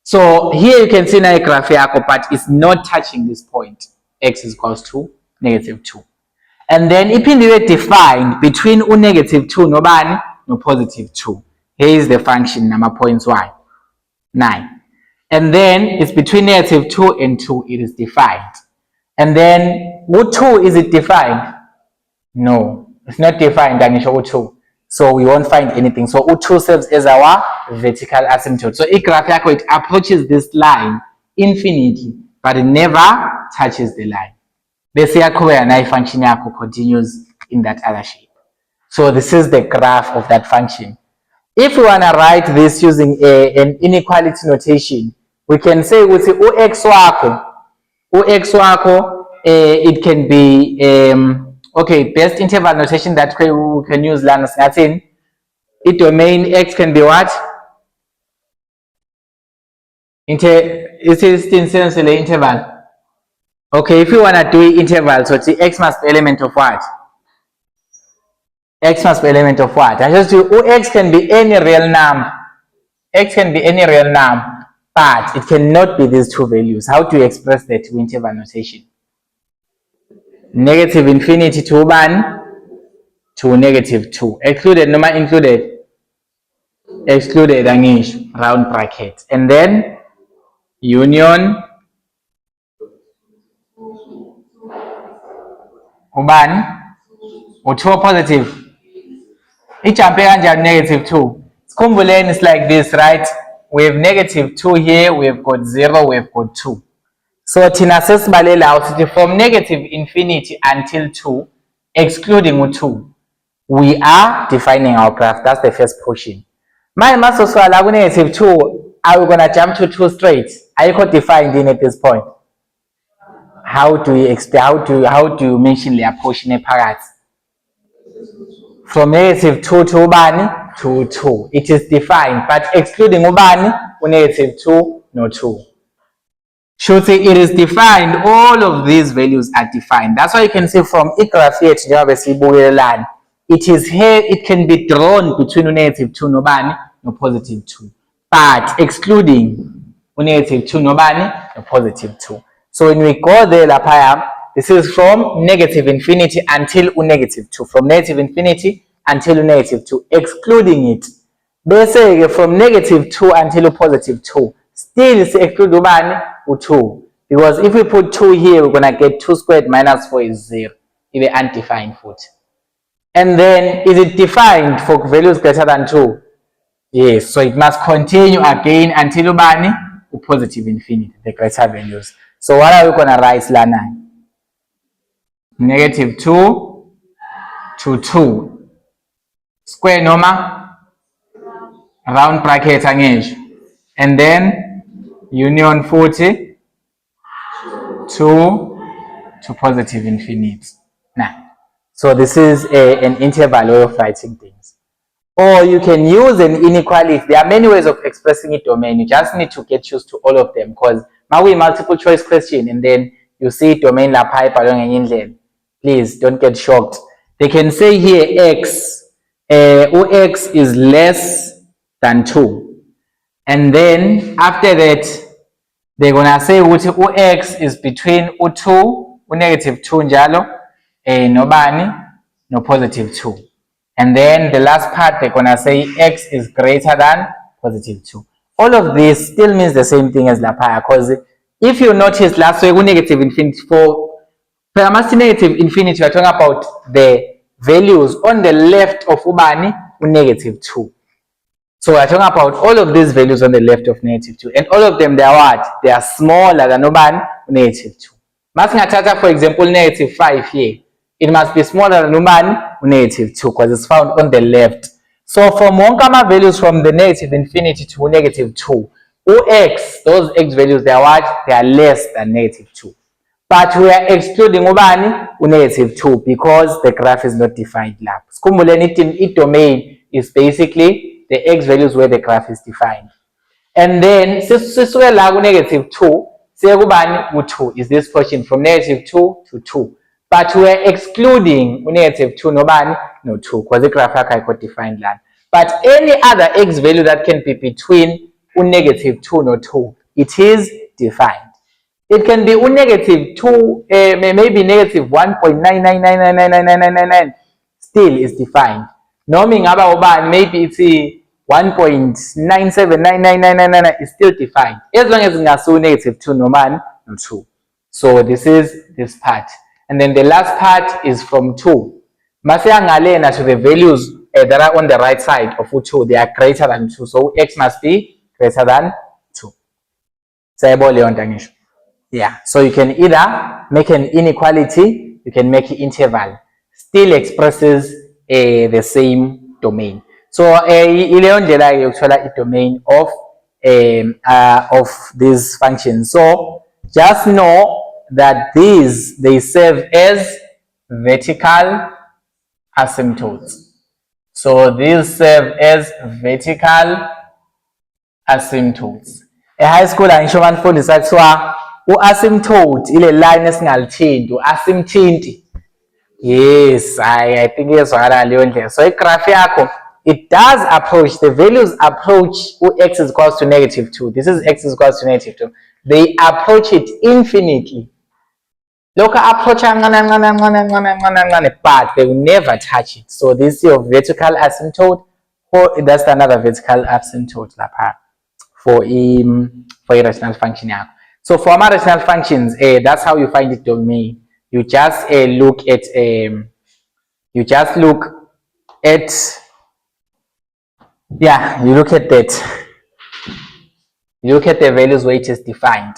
So here you can see now a graph but it's not touching this point. X is equals to negative 2. And then if it's defined between negative 2 no bani no positive 2. Here is the function number points y 9. And then it's between negative 2 and 2, it is defined. And then with 2, is it defined? No, it's not defined. So we won't find anything. So U2 serves as our vertical asymptote. So graph it approaches this line infinitely, but it never touches the line. Base yakho function continues in that other shape. So this is the graph of that function. If we want to write this using an inequality notation, we can say with ux wako, it can be okay, best interval notation that we can use learners. That's in it domain x can be what? It is in interval. Okay, if you want to do interval, so x must be element of what? X must be element of what? And just do x can be any real number. X can be any real number, but it cannot be these two values. How do you express that with interval notation? Negative infinity to 1 to negative 2. Excluded, no matter included. Excluded, round bracket. And then union 1 or 2 positive. Each ampere negative 2. Skumbulane is like this, right? We have negative 2 here, we have got 0, we have got 2. So Tina says from negative infinity until 2, excluding 2, we are defining our graph. That's the first portion. My master so negative 2, are we gonna jump to 2 straight? Are you defined in at this point? How do you explain? How do you mention the portion apparatus? From negative 2 to ubani to 2. It is defined, but excluding ubani, negative 2, no 2. Should say it is defined, all of these values are defined. That's why you can see from graph here to it is here, it can be drawn between negative 2 no bani no positive 2. But excluding negative 2 no bani no positive 2. So when we go there, This is from negative infinity until negative 2. From negative infinity until negative 2, excluding it. Bese from negative 2 until positive 2. Still, exclude ubani? 2. Because if we put 2 here, we're going to get 2 squared minus 4 is 0. It will undefined foot. And then, is it defined for values greater than 2? Yes, so it must continue again until ubani? Positive infinity, the greater values. So what are we going to write lana? Negative 2 to 2. Square normal, round bracket angisho. And then union 40 2 to positive infinity. Now, so this is an interval way of writing things. Or you can use an inequality. There are many ways of expressing a domain. You just need to get used to all of them, because now we multiple choice question and then you see domain la pipe along in. Please don't get shocked. They can say here x, x is less than 2. And then after that, they're gonna say x is between 2, negative 2 njalo, nobani, no positive 2. And then the last part, they're gonna say x is greater than positive 2. All of this still means the same thing as lapaya, because if you notice last week, negative infinity for negative infinity, we're talking about the values on the left of ubani, negative 2. So we're talking about all of these values on the left of negative 2. And all of them, they are what? They are smaller than ubani, negative 2. Masingathatha, for example, negative 5 here. It must be smaller than ubani, negative 2, because it's found on the left. So for Monkama values from the negative infinity to negative 2, x, those x values, they are what? They are less than negative 2. But we are excluding ubani, negative 2, because the graph is not defined lab. Its domain is basically the x values where the graph is defined. And then, negative 2, say ubani, 2 is this portion from negative 2 to 2. But we are excluding negative 2, nobani, no 2, because the graph is not defined land. But any other x value that can be between negative 2 no 2, it is defined. It can be negative 2, maybe negative 1.999999999, still is defined. Norming about maybe it's 1.9799999 is still defined, as long as it's negative 2 no man no 2. So this is this part. And then the last part is from 2. Masaya to the values that are on the right side of 2, they are greater than 2. So x must be greater than 2. Yeah, so you can either make an inequality, you can make an interval, still expresses the same domain. So a domain of these functions. So just know that these, they serve as vertical asymptotes. So these serve as vertical asymptotes. A high school angisho banifundisa kuthiwa u-asymptote ile line esingalithindi, u-asymptote. Yes, I think iyezwakala leyo ndlela. So igraph yakho, it does approach, the values approach x is equals to negative 2. This is x is equals to negative 2. They approach it infinitely. Look, approach, but they will never touch it. So this is your vertical asymptote, or that's another vertical asymptote for a rational function. So for my rational functions, that's how you find the domain. You just look at you look at that. You look at the values where it is defined.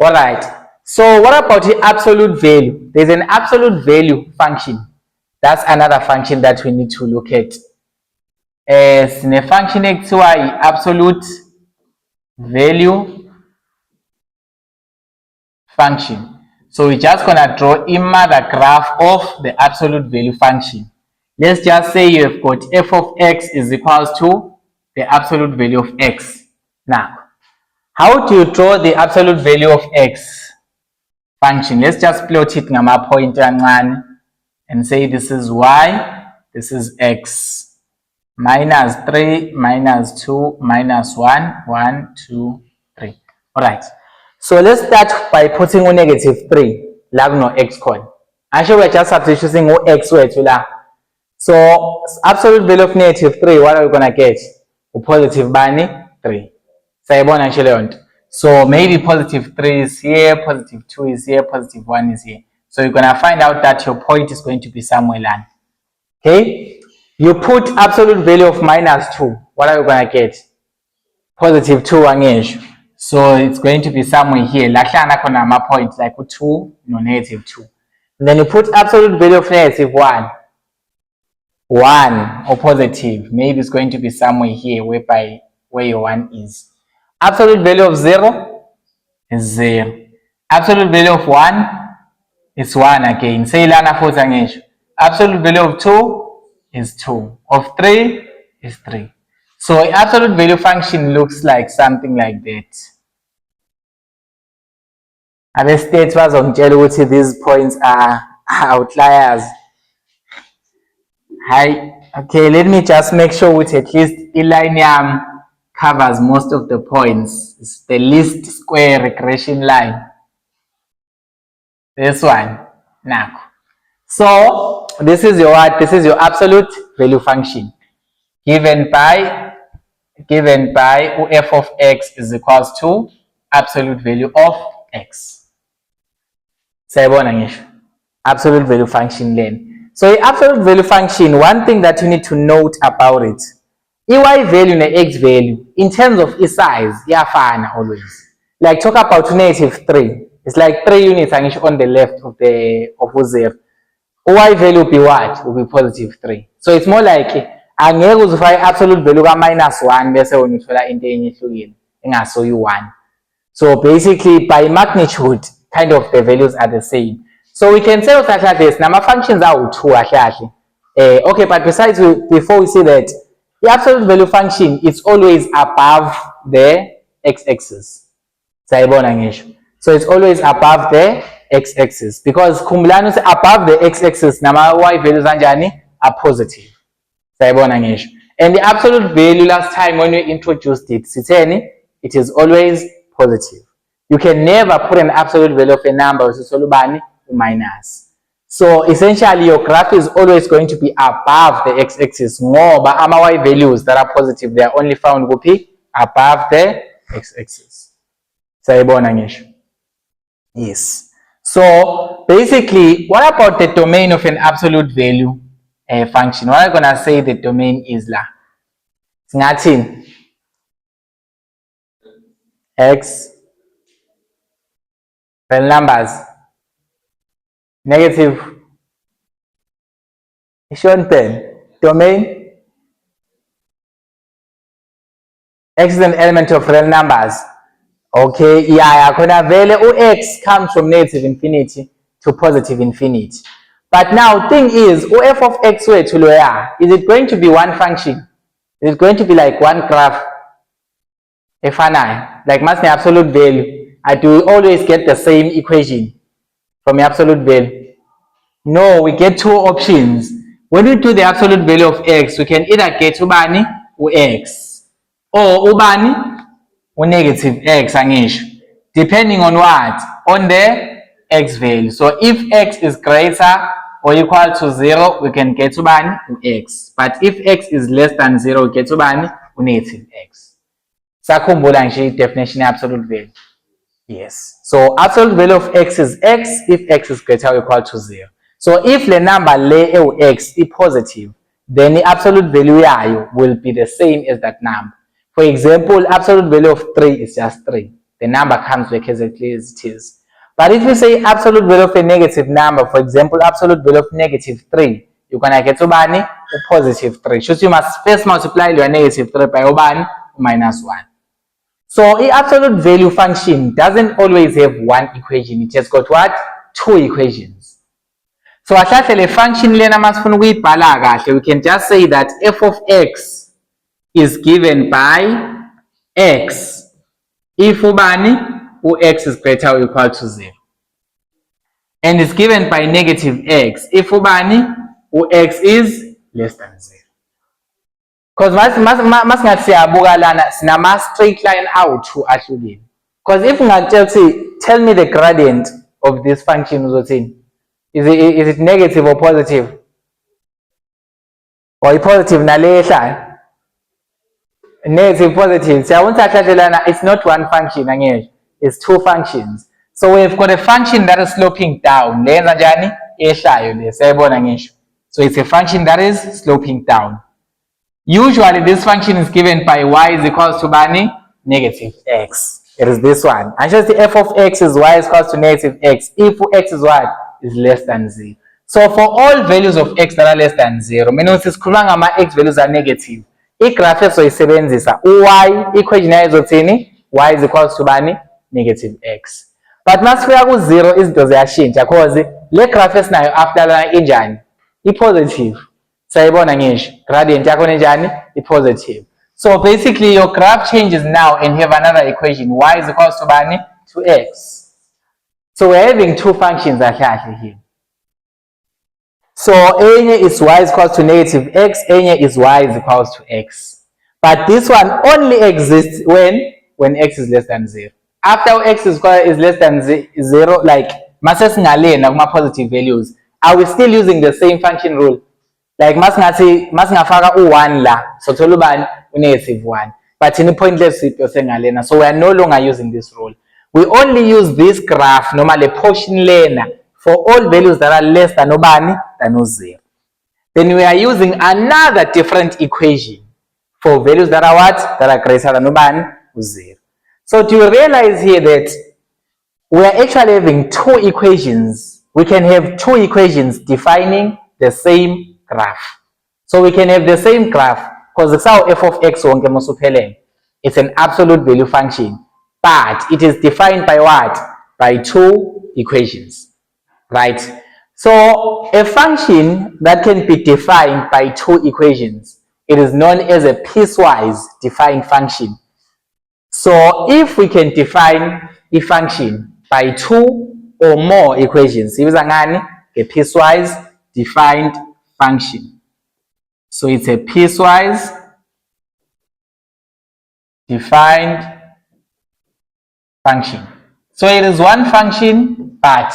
All right. So what about the absolute value? There's an absolute value function. That's another function that we need to look at. As a function xy absolute value function. So we're just gonna draw the graph of the absolute value function. Let's just say you have got f of x is equals to the absolute value of x. Now, how do you draw the absolute value of x function? Let's just plot it ngama point and say this is y, this is x, minus 3, minus 2, minus 1, 1, 2, 3. All right. So let's start by putting negative 3. la kuno x khona. Asho we're just substituting x wethu la. So absolute value of negative 3, what are we gonna get? Positive bani 3. Sayibona nje leyo nto. So maybe positive 3 is here, positive 2 is here, positive 1 is here. So you're gonna find out that your point is going to be somewhere land. Okay? You put absolute value of minus 2. What are you gonna get? Positive 2 angesho. So it's going to be somewhere here. Lahlana khona ama points like 2 no negative 2. And then you put absolute value of negative 1. 1 or positive. Maybe it's going to be somewhere here where your 1 is. Absolute value of 0 is 0. Absolute value of 1 is 1 again. Say lana futhi angesho. Absolute value of 2 is 2. Of 3 is 3. So absolute value function looks like something like that. Abe states bazongitshela ukuthi these points are outliers. Hi. Okay, let me just make sure with at least line yam covers most of the points. It's the least square regression line. This one. Now. So this is your what? This is your absolute value function. Given by f of x is equals to absolute value of x. Sayibona ngisho. Absolute value function then. So the absolute value function, one thing that you need to note about it, y value and x value, in terms of its size, iyafana always. Like talk about negative 3. It's like 3 units on the left of the 0. Y value will be what? Will be positive 3. So it's more like angeke uzifake absolute value ka minus 1 bese wena uthola into enye ehlukile engaso u1. So basically by magnitude kind of the values are the same. So we can say like this, now my functions are 2 actually. Okay, but besides, before we see that, the absolute value function is always above the x-axis. So it's always above the x-axis because kumulani above the x-axis, now my y values are positive. And the absolute value last time when we introduced it, it is always positive. You can never put an absolute value of a number which is minus. So essentially your graph is always going to be above the x-axis. More but y values that are positive, they are only found above the x-axis. Yes. So basically, what about the domain of an absolute value function? What I'm gonna say the domain is la. Singathini x real numbers negative shown pen domain x is an element of real numbers. Okay, yeah, khona vele x comes from negative infinity to positive infinity. But now thing is f of x wethu loya, is it going to be one function? Is it going to be like one graph? Efanayo, like masine absolute value, I do always get the same equation from the absolute value. No, we get two options. When we do the absolute value of x, we can either get ubani x or ubani negative x angisho, depending on what? On the x value. So if x is greater or equal to 0, we can get ubani x. But if x is less than 0, we get ubani negative x. Sakhumbula nje definition absolute value. Yes. So absolute value of x is x if x is greater or equal to 0. So if the number lay x is positive, then the absolute value yayo will be the same as that number. For example, absolute value of 3 is just 3. The number comes back exactly as it is. But if you say absolute value of a negative number, for example, absolute value of negative 3, you're going to get ubani positive 3. So you must first multiply your negative 3 by ubani minus 1. So the absolute value function doesn't always have one equation. It just got what? Two equations. So the function we can just say that f of x is given by x if ubani x is greater or equal to 0, and is given by negative x if ubani x is less than 0. Because masingathi siyabuka lana sinama straight line out ahlukile. Because if ngakutshela ukuthi tell me the gradient of this function uzothini? Is it negative or positive? Or positive nale ehlayo? Negative, positive. It's not one function, it's two functions. So we've got a function that is sloping down. So it's a function that is sloping down. Usually this function is given by y is equals to negative x. It is this one. And just the f of x is y is equals to negative x if x is what? Is less than 0. So for all values of x that are less than 0, meaning sikhuluma ngama x values are negative. Igraph esoyisebenzisa y equation yayo izothini? Y is equals to negative x. But masifika ku 0 izinto ziyashintsha because le graph esinayo after lana injani? I-positive. Sayibona ngisho gradient yakho enjani? I-positive. So basically your graph changes now and have another equation. Y is equals to x. So we're having two functions here. So enye is y is equals to negative x, enye is y is equals to x. But this one only exists when x is less than 0. After x is less than 0, like masesingale kuma positive values, are we still using the same function rule? Like masingafaka u1 la, so thola ubani negative 1. But in the pointless singale, so we are no longer using this rule. We only use this graph, normally portion lena, for all values that are less than ubani than 0. Then we are using another different equation for values that are what? That are greater than ubani 0. So do you realize here that we are actually having two equations? We can have two equations defining the same graph. So we can have the same graph because it's our f of x wonke musuphelele. It's an absolute value function, but it is defined by what? By two equations, right? So a function that can be defined by two equations, it is known as a piecewise defined function. So if we can define a function by two or more equations, a piecewise defined function. So it's a piecewise defined function. So it is one function, but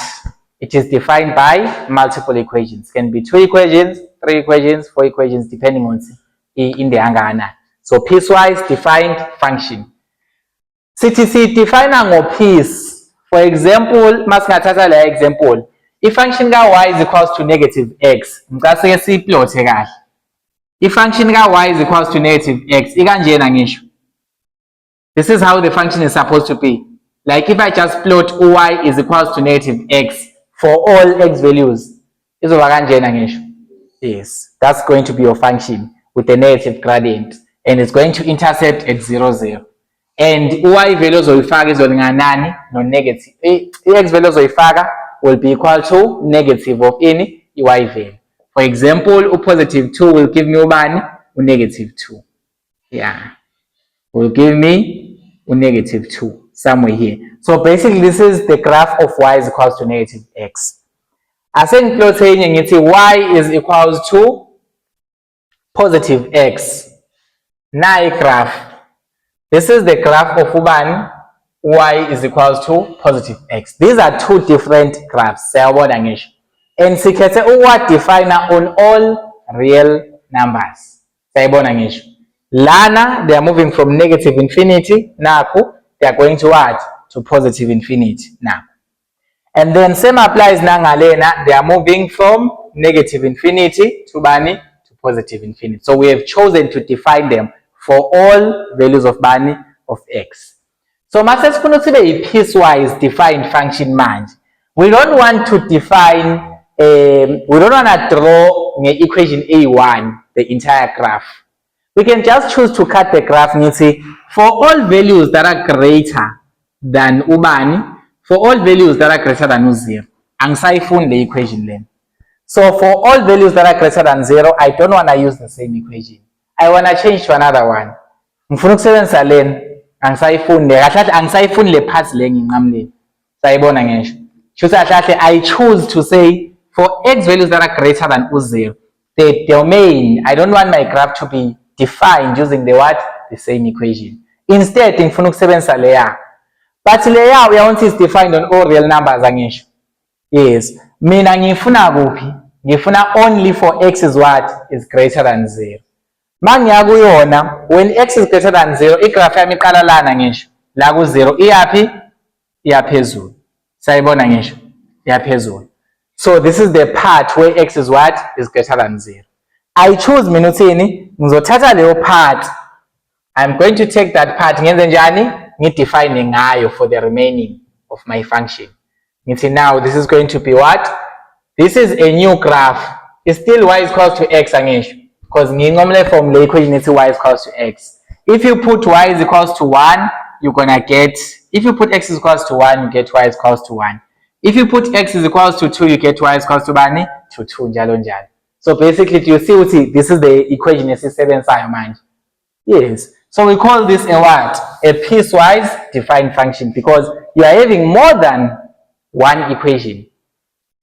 it is defined by multiple equations. It can be 2 equations, 3 equations, 4 equations, depending on in the angana. So piecewise defined function. CTC define a piece. For example, masingathatha la example. If function ka y is equals to negative x, mkase siyiplote kahle. If function ka y is equals to negative x, ikanjena ngisho. This is how the function is supposed to be. Like if I just plot y is equals to negative x for all x values, izoba kanjena ngisho. Yes, that's going to be your function with a negative gradient, and it's going to intercept at 0, 0. And y values ozoyifaka izolingana nani? No negative. X values ozoyifaka will be equal to negative of any y value. For example, positive 2 will give me ubani? Negative 2. Yeah. Will give me negative 2 somewhere here. So basically this is the graph of y is equals to negative x. Asengiplot enye ngithi y is equals to positive x. Na graph. This is the graph of ubani? Y is equals to positive x. These are two different graphs. And sikhethe uwa definer on all real numbers. Lana, they are moving from negative infinity. Naku, they are going to what? To positive infinity. Now. And then same applies nangalena. They are moving from negative infinity to bani to positive infinity. So we have chosen to define them for all values of bani of x. So masesifuna ukuthi be piecewise defined function manje. We don't want to define we don't want to draw the equation A1 the entire graph. We can just choose to cut the graph and say for all values that are greater than ubani, for all values that are greater than 0, angisayifuni the equation then. So for all values that are greater than 0, I don't want to use the same equation. I want to change to another one. Ngifuna ukusebenzisa lena, angisayifuni le part le nginqamleni. Sayibona ngisho. I choose to say for x values that are greater than 0, the domain, I don't want my graph to be defined using the what? The same equation. Instead, ngifuna ukusebenzisa layer. But layer we want is defined on all real numbers angisho. Yes, mina ngifuna kuphi? Ngifuna only for x is what? Is greater than 0. Mangiya kuyona, when x is greater than 0, igraph yami iqala lana ngisho. La ku 0 iyaphi? Iyaphezulu. Sayibona ngisho? Iyaphezulu. So this is the part where x is what? Is greater than 0. I choose mina uthini? Ngizothatha leyo part. I'm going to take that part ngenze njani? Ngidefine ngayo for the remaining of my function. Ngithi now this is going to be what? This is a new graph. It's still y is equals to x angisho. Because ngincomele from the equation it's y is equals to x. If you put y is equals to 1, you're gonna get, if you put x is equals to 1, you get y is equals to 1. If you put x is equals to 2, you get y is equals to bani? To 2, njalo njalo. So basically, you see, this is the equation esisebenzayo manje. Yes. So we call this a what? A piecewise defined function because you are having more than one equation,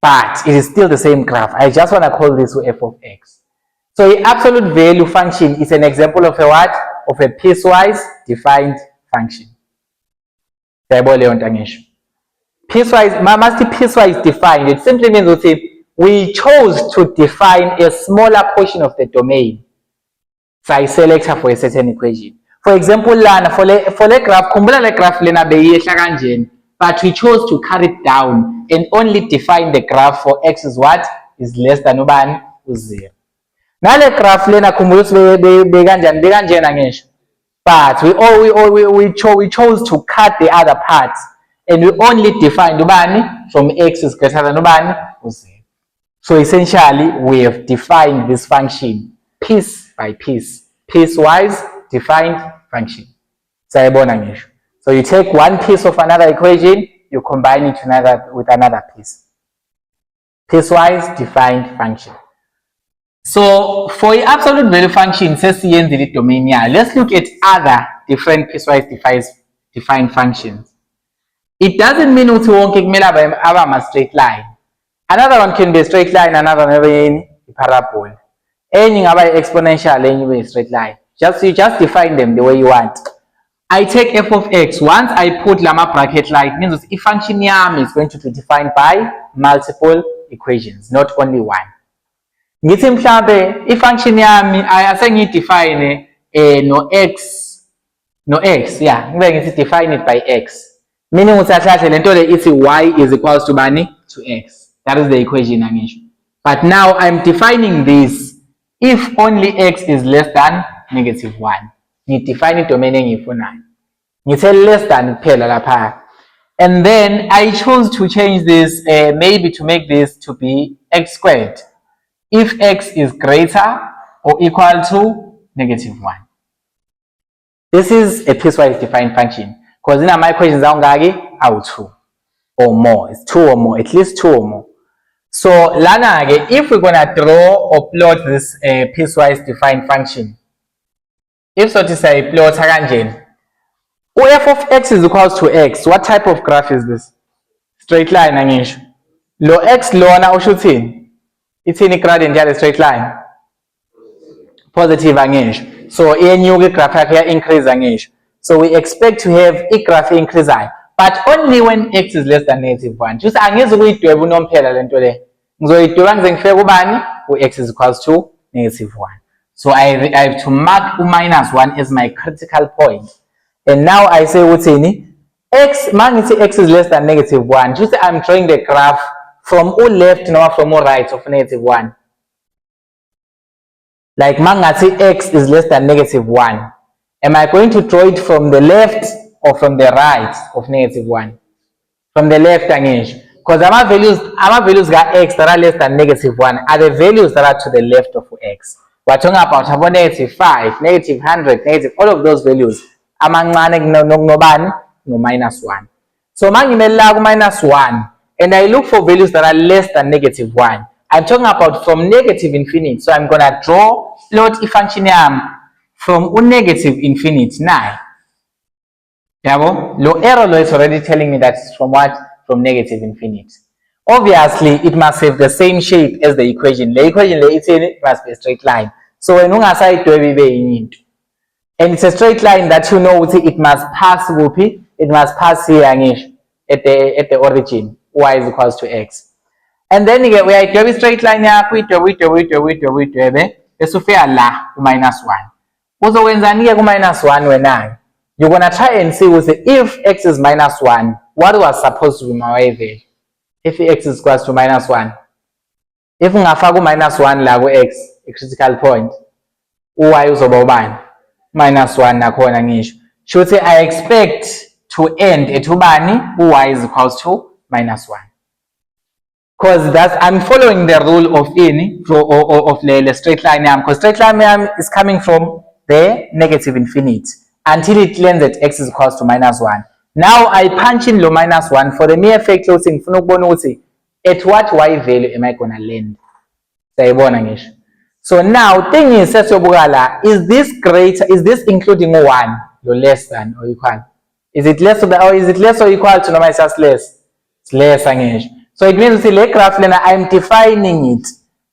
but it is still the same graph. I just want to call this f of x. So the absolute value function is an example of a what? Of a piecewise defined function. Piecewise, must be piecewise defined. It simply means that we chose to define a smaller portion of the domain. So I select her for a certain equation. For example, lana for the graph, kumbula le graph lena beyehla kanjeni, but we chose to cut it down and only define the graph for x is what? Is less than ubani? 0. Now the graph lena kumbula bekanjena ngisho. But we chose to cut the other parts and we only defined ubani from x is greater than ubani? 0. So essentially we have defined this function piece by piece, piecewise defined function. So you take one piece of another equation, you combine it with another piece. Piecewise defined function. So for the absolute value function, domain here, let's look at other different piecewise defined functions. It doesn't mean that we have a straight line. Another one can be a straight line, another one can be a parabola. Any exponential, any straight line. You just define them the way you want. I take f of x. Once I put llama bracket like, means if function is going to be defined by multiple equations, not only one. Ngithi mhlambe if function yami define no x, yeah, ngibe define it by x. Meaning uthathe lento le ithi y is equals to bani? To x. That is the equation angisho. But now I'm defining this if only x is less than -1. Ngidefine domain engiyifunayo. Ngithe less than kuphela lapha. And then I chose to change this maybe to make this to be x squared. If x is greater or equal to -1. This is a piecewise defined function because in my equations are 2 or more. It's 2 or more, at least 2 or more. So lana if we're gonna draw or plot this piecewise defined function, if so to say plot kanjeni, f of x is equals to x, what type of graph is this? Straight line angisho. Lo x lona usho uthini? Ithini gradient yale straight line? Positive angisho. So iyenyuka graph yakhe increase angisho. So we expect to have a graph increase, but only when x is less than -1. Just angize ukuyidweba unomphela lento le. Ngizoyidweba ngize ngifike kubani? X is equals to -1. So I have to mark -1 as my critical point. And now I say uthini? X, mangithi x is less than -1. Just I'm drawing the graph from left noma from right of -1. Like mangathi x is less than -1. Am I going to draw it from the left or from the right of -1? From the left angisho. Because our values got x that are less than -1 are the values that are to the left of x. We're talking about -5, -100, all of those values. Amancane nobani no -1. So mangimela ku -1 and I look for values that are less than -1. I'm talking about from -infinity. So I'm gonna plot a function from -infinity now. Yabo, lo arrow is already telling me that it's from what? From -infinity. Obviously, it must have the same shape as the equation. The equation it must be a straight line. So when and it's a straight line that you know it must pass here at the origin. Y is equals to x. and then-ke uyayidweba i-straight line yakho uyidwebe bese ufika la ku-minus 1. Uzokwenzani-ke ku-minus 1 wena-ke? You're gonna try and see ukuthi if x is minus 1, what was supposed to be my y value? If x is equals to minus 1, if ngafaka u-minus 1 la ku-x, i-critical point, u-y uzoba ubani? Minus 1 nakhona ngisho. Shuthi I expect to end at ubani? U-y is equals to minus 1. Because I'm following the rule of the straight line, because straight line is coming from the negative infinity until it lands at x is equals to minus 1. Now I punch in the minus 1 for the mere fact that at what y value am I going to land? So now thing is, is this greater, is this including 1, or less than or equal? Is it less or equal to normal? It's just less. It's less. So it means the graph I'm defining it,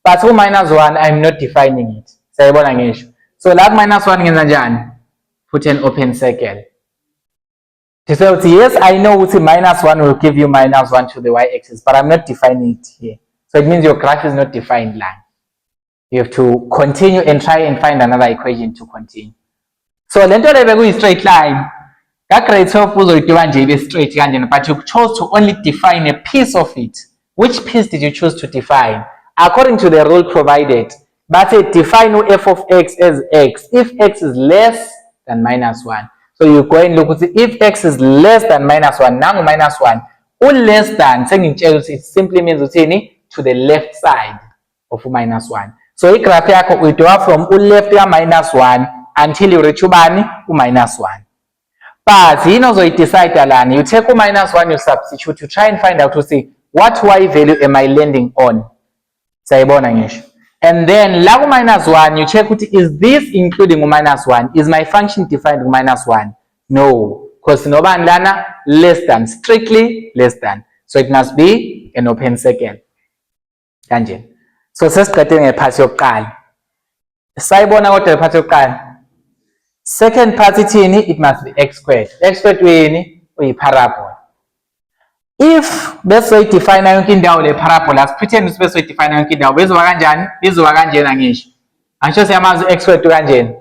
but minus 1 I'm not defining it. So like minus 1 put an open circle. So yes, I know minus 1 will give you minus 1 to the y-axis, but I'm not defining it here. So it means your graph is not defined line. You have to continue and try and find another equation to continue. So let us have a straight line. That grade 12 was straight, but you chose to only define a piece of it. Which piece did you choose to define? According to the rule provided, but it define f of x as x if x is less than minus 1. So you go and look at if x is less than minus 1, now minus 1, or less than, it simply means to the left side of minus 1. So this graph we do from left to minus 1 until you reach minus 1. But you know, so it decide you take minus 1, you substitute, you try and find out to see what y value am I landing on. And then la minus 1, you check is this including minus 1? Is my function defined minus 1? No, because no lana less than, strictly less than. So it must be an open circle. So sesiqedile ngephasi yokuqala. Sayibona kodwa lephasi yokuqala. Second part it must be x squared. X squared uyiparabola. If bese define yonke indawo le parabola, pretend bese define yonke indawo bezoba kanjani? Bezoba kanjena ngisho. Angisho siyamazi x squared kanjena.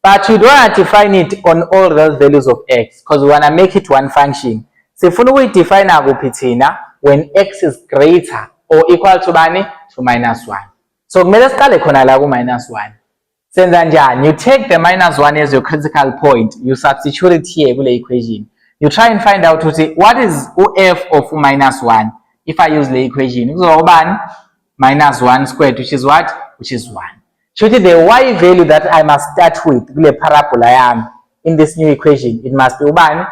But you don't want to define it on all those values of x because we want to make it one function. Sifuna ukuyidefine kuphi thina when x is greater or equal to bani? To minus 1. So kumele siqale khona la ku minus 1. You take the minus 1 as your critical point, you substitute it here in the equation. You try and find out what is f of minus 1 if I use the equation. So minus 1 squared, which is what? Which is 1. So the y value that I must start with the parabola I am in this new equation, it must be 1.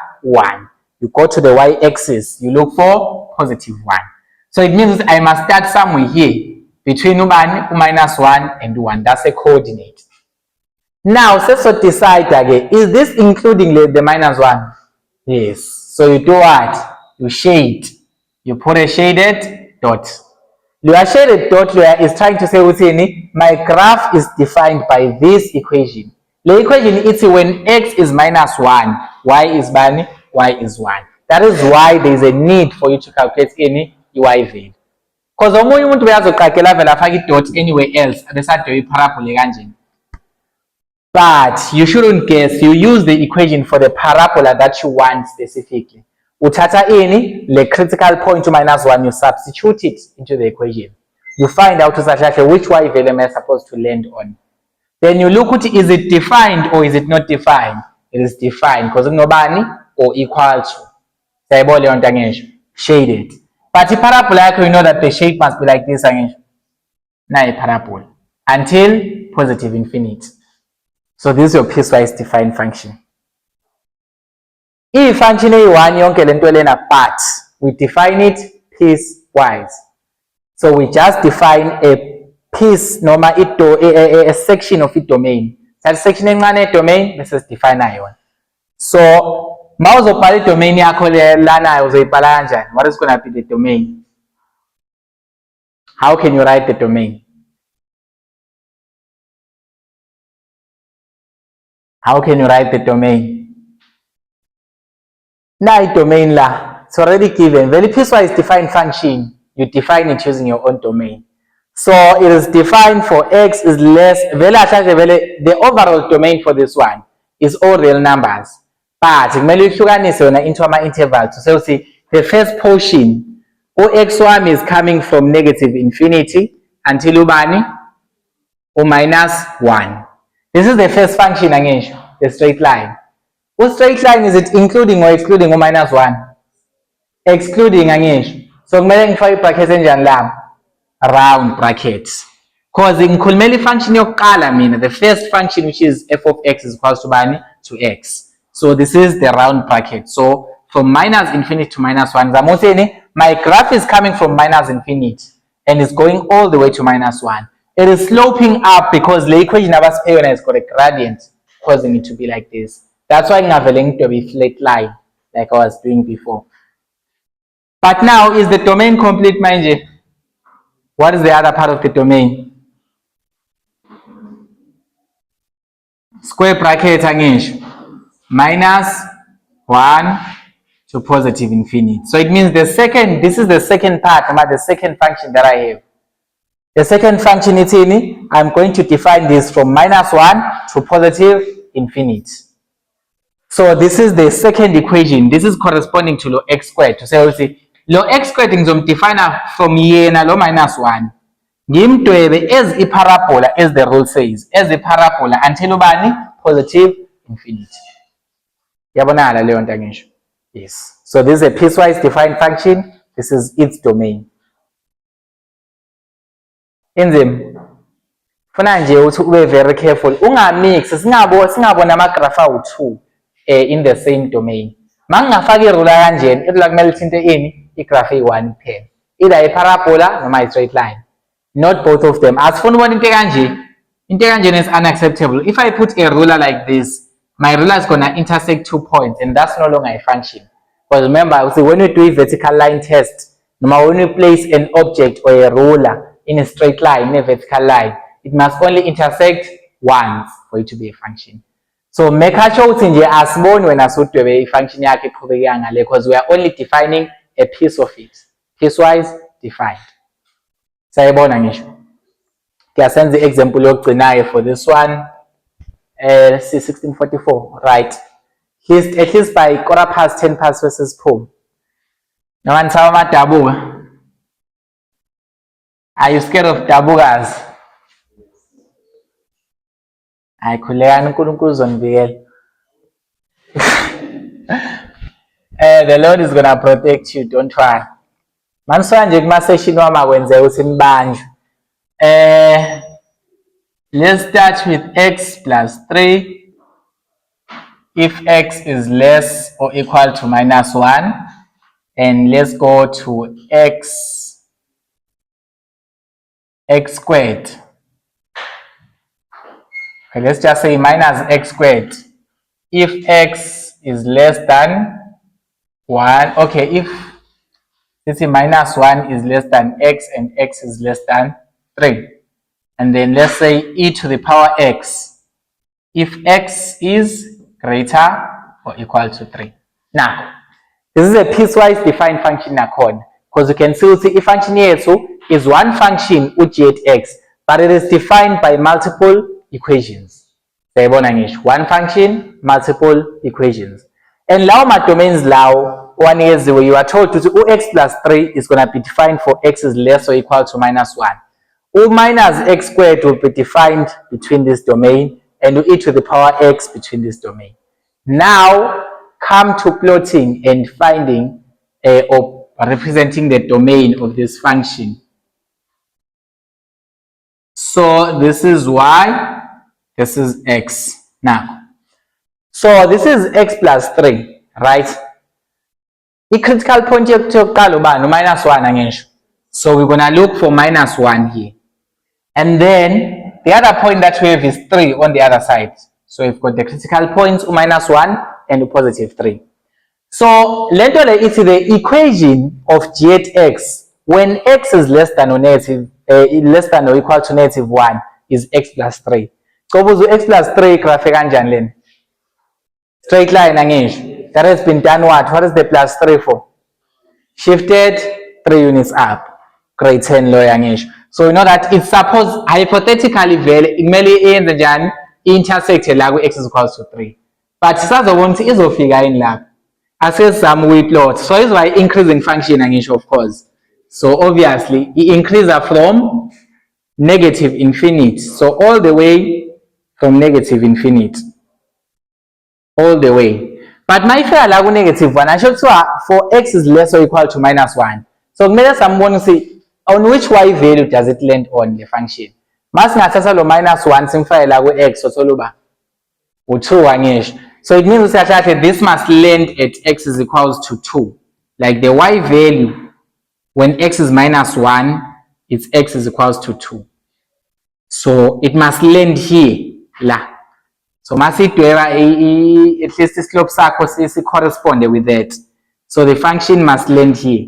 You go to the y-axis, you look for positive 1. So it means I must start somewhere here between minus 1 and 1. That's a coordinate. Now, let's decide again. Is this including the minus 1? Yes. So you do what? You shade. You put a shaded dot. Your shaded dot is trying to say my graph is defined by this equation. The equation is when x is minus 1, y is 1. That is why there is a need for you to calculate any y value. Because omunye umuntu uyazoqagela vele afake dot anywhere else abesadwe iparabola kanjena. But you shouldn't guess. You use the equation for the parabola that you want specifically. Uthatha the critical point to minus 1, you substitute it into the equation. You find out which y value am I supposed to land on. Then you look at is it defined or is it not defined? It is defined because nobody or equal to. Shaded. But the parabola, you know that the shape must be like this. Now a parabola until positive infinity. So this is your piecewise defined function. If function A1 yonke lento lena, but we define it piecewise. So we just define a piece, a section of its domain. That section encane domain, this is define ion. So mawuzobhala domain yakho lana uzoyibhala kanjani? What is going to be the domain? How can you write the domain? How can you write the domain? Now domain la, it's already given. Very piecewise defined function. you define it using your own domain. So it is defined for x is less, the overall domain for this one is all real numbers. But into ama-intervals. So see, the first portion, x1 is coming from negative infinity until ubani, or minus 1. This is the first function, the straight line. What straight line is it including or excluding or minus 1? Excluding, so kumele ngifake brackets enjani lapha, round brackets, because ngikhulumela function yokuqala mina, the first function which is f of x is equals to bani, to x. So this is the round bracket. So from minus infinity to minus 1, my graph is coming from minus infinity and it's going all the way to minus 1. It is sloping up because the equation has got a gradient causing it to be like this. That's why I'm going to be flat line like I was doing before. But now, is the domain complete, mind? What is the other part of the domain? Square bracket again, minus 1 to positive infinity. So it means this is the second part, the second function that I have. The second function is in, I'm going to define this from minus 1 to positive infinity. So this is the second equation. This is corresponding to log x squared. To say, log x squared define from yena lo minus 1. Ngimdwebe as a parabola, as the rule says, as a parabola until ubani positive infinity. Yabonala leyo nto ngisho. Yes. So this is a piecewise defined function. This is its domain. Inzim. Funa nje uthi ube very careful. Ungamix singabona ama graph awu2 in the same domain. Mangafaka irula kanjeni, irula kumele ithinte ini igraph eyi1 kuphela. Either a parabola noma a straight line. Not both of them. As for one into kanje is unacceptable. If I put a ruler like this, my ruler is gonna intersect 2 points, and that's no longer a function. Because remember, when you do a vertical line test, no matter when you place an object or a ruler in a straight line, in a vertical line, it must only intersect once for it to be a function. So make sure that as born when I saw to a function because we are only defining a piece of it, piecewise defined. Sayibona ngisho. Send the example yokugcinayo for this one. Let's see, 1644, right? At least by 10 past versus poem. Now, dabuga. Are you scared of dabugas? I could learn the Lord is gonna protect you, don't try. Mansanje kuma-session wami wenze ukuthi nibanjwe. Let's start with x plus 3 if x is less or equal to minus 1, and let's go to x squared. Okay, let's just say minus x squared if x is less than 1. Okay, if let's say minus 1 is less than x and x is less than 3. And then let's say e to the power x if x is greater or equal to 3. Now, this is a piecewise defined function because you can see if function is one function g at x, but it is defined by multiple equations. One function, multiple equations. And now my domains now, one is where you are told to x plus 3 is going to be defined for x is less or equal to minus 1. U minus x squared will be defined between this domain, and e to the power x between this domain. Now come to plotting and finding or representing the domain of this function. So this is y, this is x. Now, so this is x plus 3, right? The critical point is minus 1 again. So we're gonna look for minus 1 here. And then the other point that we have is 3 on the other side. So we've got the critical points minus 1 and positive 3. So let us see the equation of g at x when x is less than or negative, less than or equal to negative 1 is x plus 3. So x plus 3 graph kanjani? Straight line again. That has been done what? What is the plus 3 for? Shifted 3 units up. grade 10 lawyer ngisho. So you know that it's supposed hypothetically vele kumele iyenze njani intersect la ku x is equals to 3, but sizobona ukuthi izofika yini lapho asesizama ukuyiplot. So is why increasing function angisho, of course. So obviously it increases from negative infinity, so all the way from negative infinity, all the way. But my ifika la ku negative 1 asho kuthiwa for x is less or equal to minus 1, so kumele sambone ukuthi on which y value does it land on the function. Masingathatha lo minus 1 simfake la ku x sothola uba u2 angisho. So it means that this must land at x is equals to 2, like the y value when x is minus 1, it's x is equals to 2. So it must land here, la. So masidweba at least the slope sakho correspond with that. So the function must land here.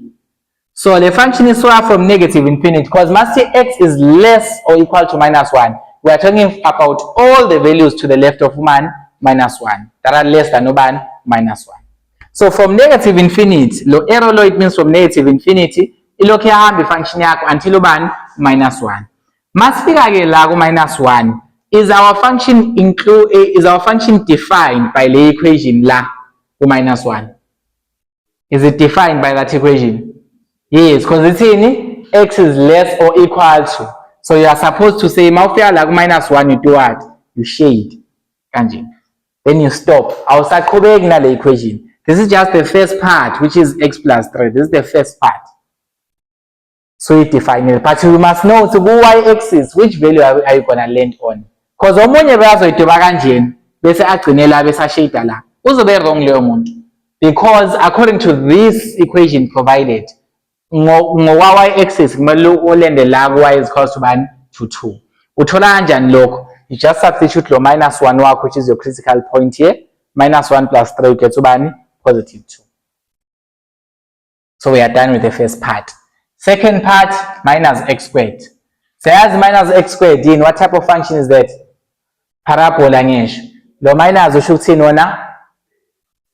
So the function is from negative infinity because must say x is less or equal to minus 1. We are talking about all the values to the left of minus 1 that are less than minus 1. So from negative infinity, lo arrow lo it means from negative infinity, ilokhu yahamba function yakho until minus 1. Masifika ke la ku minus 1, is our function defined by the equation la ku minus 1? Is it defined by that equation? Yes, because it's in x is less or equal to. So you are supposed to say mawufika la ku minus 1 you do what? You shade kanje. Then you stop. Awusaqhubeki nale equation. This is just the first part, which is x plus 3. This is the first part. So you define it. But you must know to go y-axis, which value are you going to land on? Because omunye beyazoyidoba kanjeni bese agcine la bese ashade la. Uzobe wrong leyo muntu. Because according to this equation provided, ngo y-axis kumele ulende la ku y is equals to 2. Uthola kanjani lokho? You just substitute lo minus 1 wakho, which is your critical point here. Minus 1 plus 3 you get to positive 2. So we are done with the first part. Second part, minus x squared. So as minus x squared, in what type of function is that? Parabola ngisho. Lo minus usho ukuthini wona?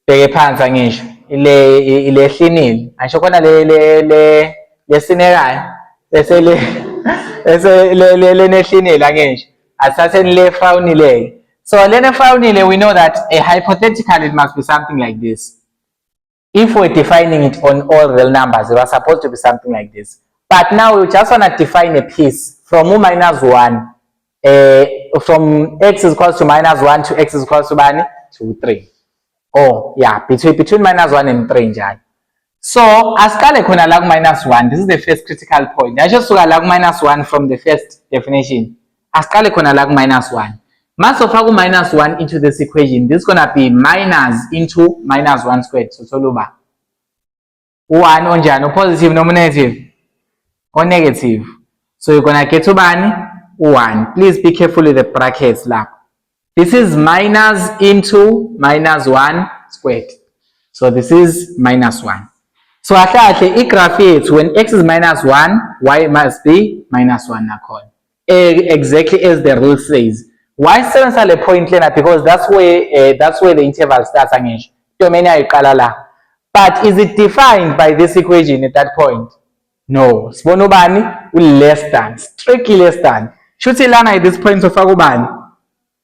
Bheke phansi ngisho. Ile hlinile. Asho khona le sinekayo. Bese le nehlinile ngisho. Asathen le frownile. So le frownile, we know that hypothetically it must be something like this. If we're defining it on all real numbers, it was supposed to be something like this. But now we just want to define a piece from minus 1, from x is equals to minus 1 to x is equals to 3. Oh, yeah, between minus 1 and 3. So, as kale kuna lag minus 1, this is the first critical point. I just saw lag minus 1 from the first definition. As kale kuna lag minus 1. Mass of minus 1 into this equation, this is going to be minus into minus 1 squared. So, soluba 1 on jano, positive, no negative, or negative. So, you're going to get to 1. Please be careful with the brackets. This is minus into minus 1 squared. So, this is minus 1. So, actually, I graph it when x is minus 1, y must be minus 1. Exactly as the rule says. Why seven a point lena? Because that's where the interval starts again. But is it defined by this equation at that point? No. Sibonobani will less than, strictly less than. Should say lana at this point of agubani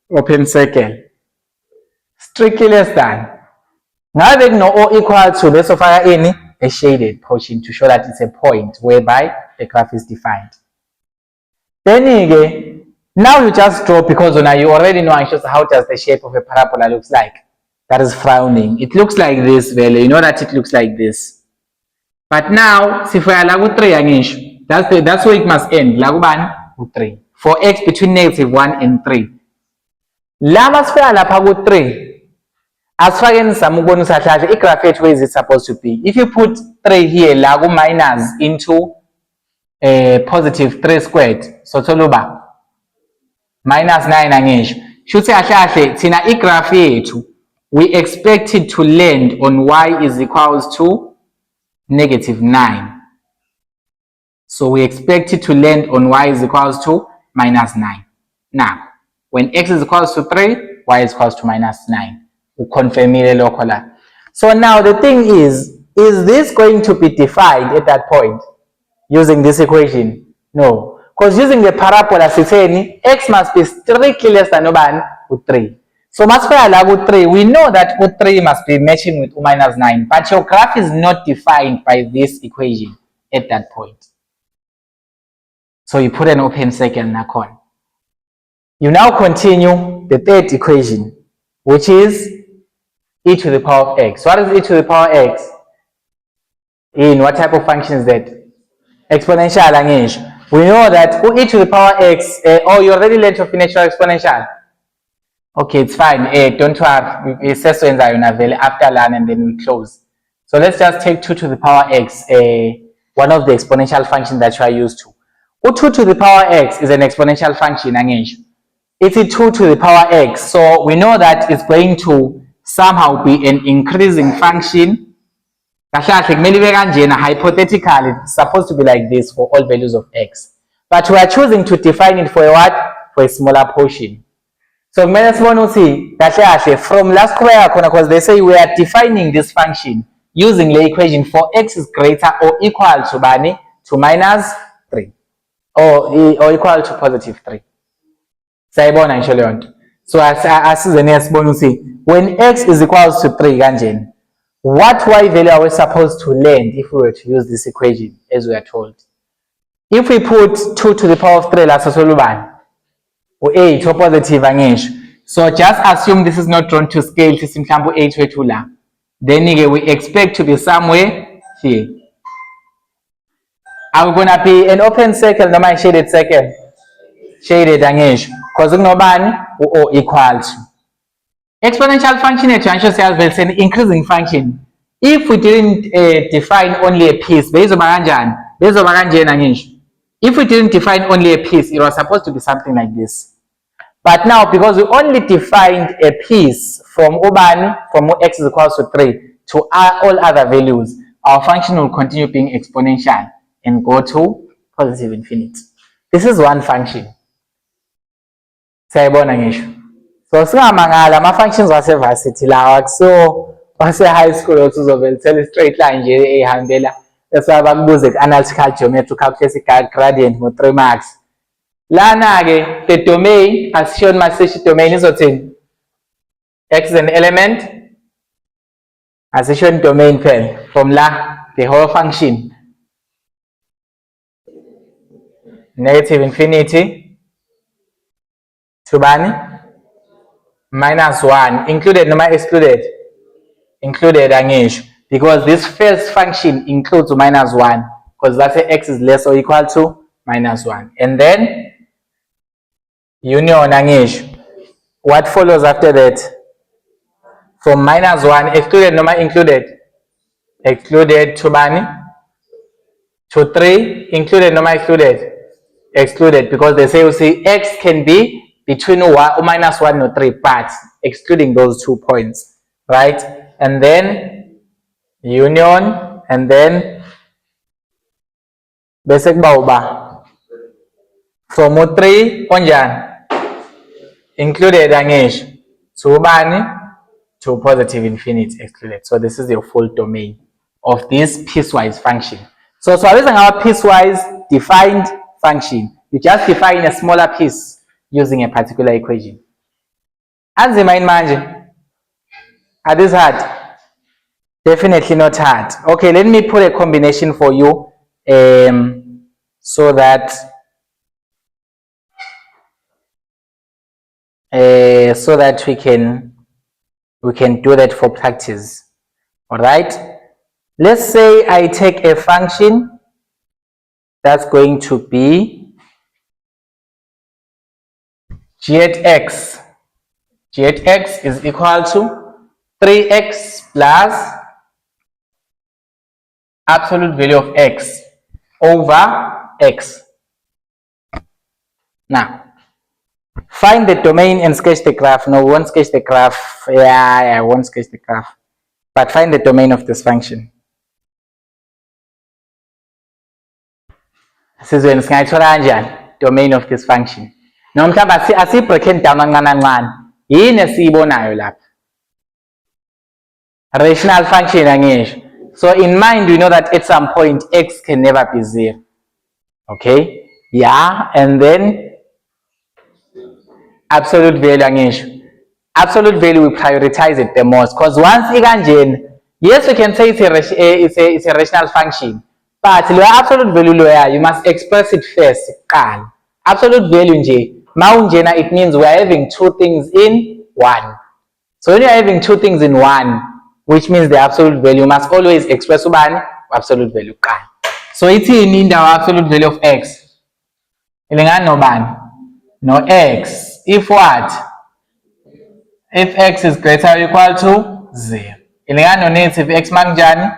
open circle. Strictly less than. Now they know O equal to this of any a shaded portion to show that it's a point whereby the graph is defined. Then again. Now you just draw because now you already know how does the shape of a parabola looks like. That is frowning. It looks like this value. You know that it looks like this. But now, if we are lagu 3 that's where it must end. Lagu 3. For x between negative 1 and 3. Lama sifika lapha ku 3. Asifake nisamubona usahlahla igraph where is it supposed to be? If you put 3 here, lagu minus into positive 3 squared. So toluba minus 9 angisho. Shuthi kahle thina igraph yethu we expect it to land on y is equals to negative 9. So we expect it to land on y is equals to minus 9. Now, when x is equals to 3, y is equals to minus 9. We confirm it locally. So now the thing is this going to be defined at that point? using this equation? No. Because using the parabola, x must be strictly less than 3. So with 3, we know that 3 must be matching with minus 9, but your graph is not defined by this equation at that point. So you put an open circle in a corner. You now continue the third equation, which is e to the power of x. What is e to the power of x? In what type of function is that? Exponential language. We know that e to the power of x, oh, you already learned of natural exponential. Okay, it's fine. Don't worry. It says so in the after learn and then we close. So let's just take 2 to the power x, one of the exponential functions that you are used to. 2 to the power x is an exponential function. It's 2 to the power x, so we know that it's going to somehow be an increasing function. Hypothetically, it's supposed to be like this for all values of x. But we are choosing to define it for a what? For a smaller portion. So let's see from last square because they say we are defining this function using the equation for x is greater or equal to bani to minus 3 or equal to positive 3. So as the next bonus, when x is equal to 3, what y value are we supposed to land if we were to use this equation as we are told? If we put 2 to the power of 3 as a solution, or 8 or positive, so just assume this is not drawn to scale to 8 then we expect to be somewhere here. Are we gonna be an open circle, no my shaded circle? Shaded because or equal to exponential function at an increasing function. If we didn't define only a piece, if we didn't define only a piece, it was supposed to be something like this. But now, because we only defined a piece from x is equal to 3 to all other values, our function will continue being exponential and go to positive infinity. This is one function. So singamangala ama-functions wase-varsity lawa so wase-high school also uzovele straight line nje ehambela bese bakubuze ku-analytical geometry calculus gradient ngo-3 marks. Lana-ke the domain asisho masishi domain izothini? X is an element asisho domain phela from la the whole function negative infinity to bani minus 1 included noma excluded? Included because this first function includes minus 1 because that's x is less or equal to minus 1 and then union what follows after that? From minus 1 excluded noma included? Excluded to bani to 3 included noma excluded? Excluded because they say you see x can be between minus 1 or 3 parts, excluding those 2 points, right? And then union, and then basic bauba from 3 onjan included so bani to positive infinity excluded. So this is your full domain of this piecewise function. So using our piecewise defined function, you just define a smaller piece using a particular equation. As the mind margin, are this hard? Definitely not hard. Okay, let me put a combination for you so that we can do that for practice. All right, let's say I take a function that's going to be g at x. G at x is equal to 3x plus absolute value of x over x. Now, find the domain and sketch the graph. No, we won't sketch the graph. I won't sketch the graph. But find the domain of this function. This is when domain of this function. Now, asibreak down yini esiyibonayo lapha? Rational function. So in mind, we know that at some point x can never be 0. Okay, yeah, and then absolute value angisho. Absolute value, we prioritize it the most because once ikanjeni, yes, we can say it's a rational function, but the absolute value you must express it first. Absolute value nje maunjena, it means we are having two things in one. So when you are having two things in one, which means the absolute value must always express ubani absolute value. So ithini indawo absolute value of x ilingana nobani no x if what, if x is greater or equal to 0. Ilingana no negative x manjani.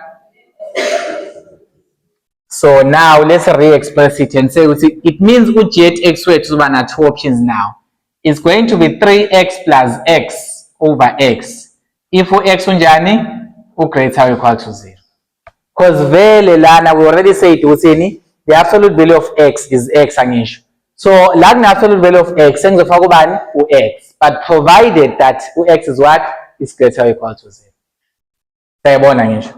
So now let's re-express it and say it means jet x wethu uba na two options now. It's going to be 3x plus x over x if x unjani greater or equal to 0. Because vele lana we already said uthini the absolute value of x is x angisho. So la kune absolute value of x sengizofaka ubani u-x, but provided that u-x is what is greater or equal to 0. Sayabona ngisho.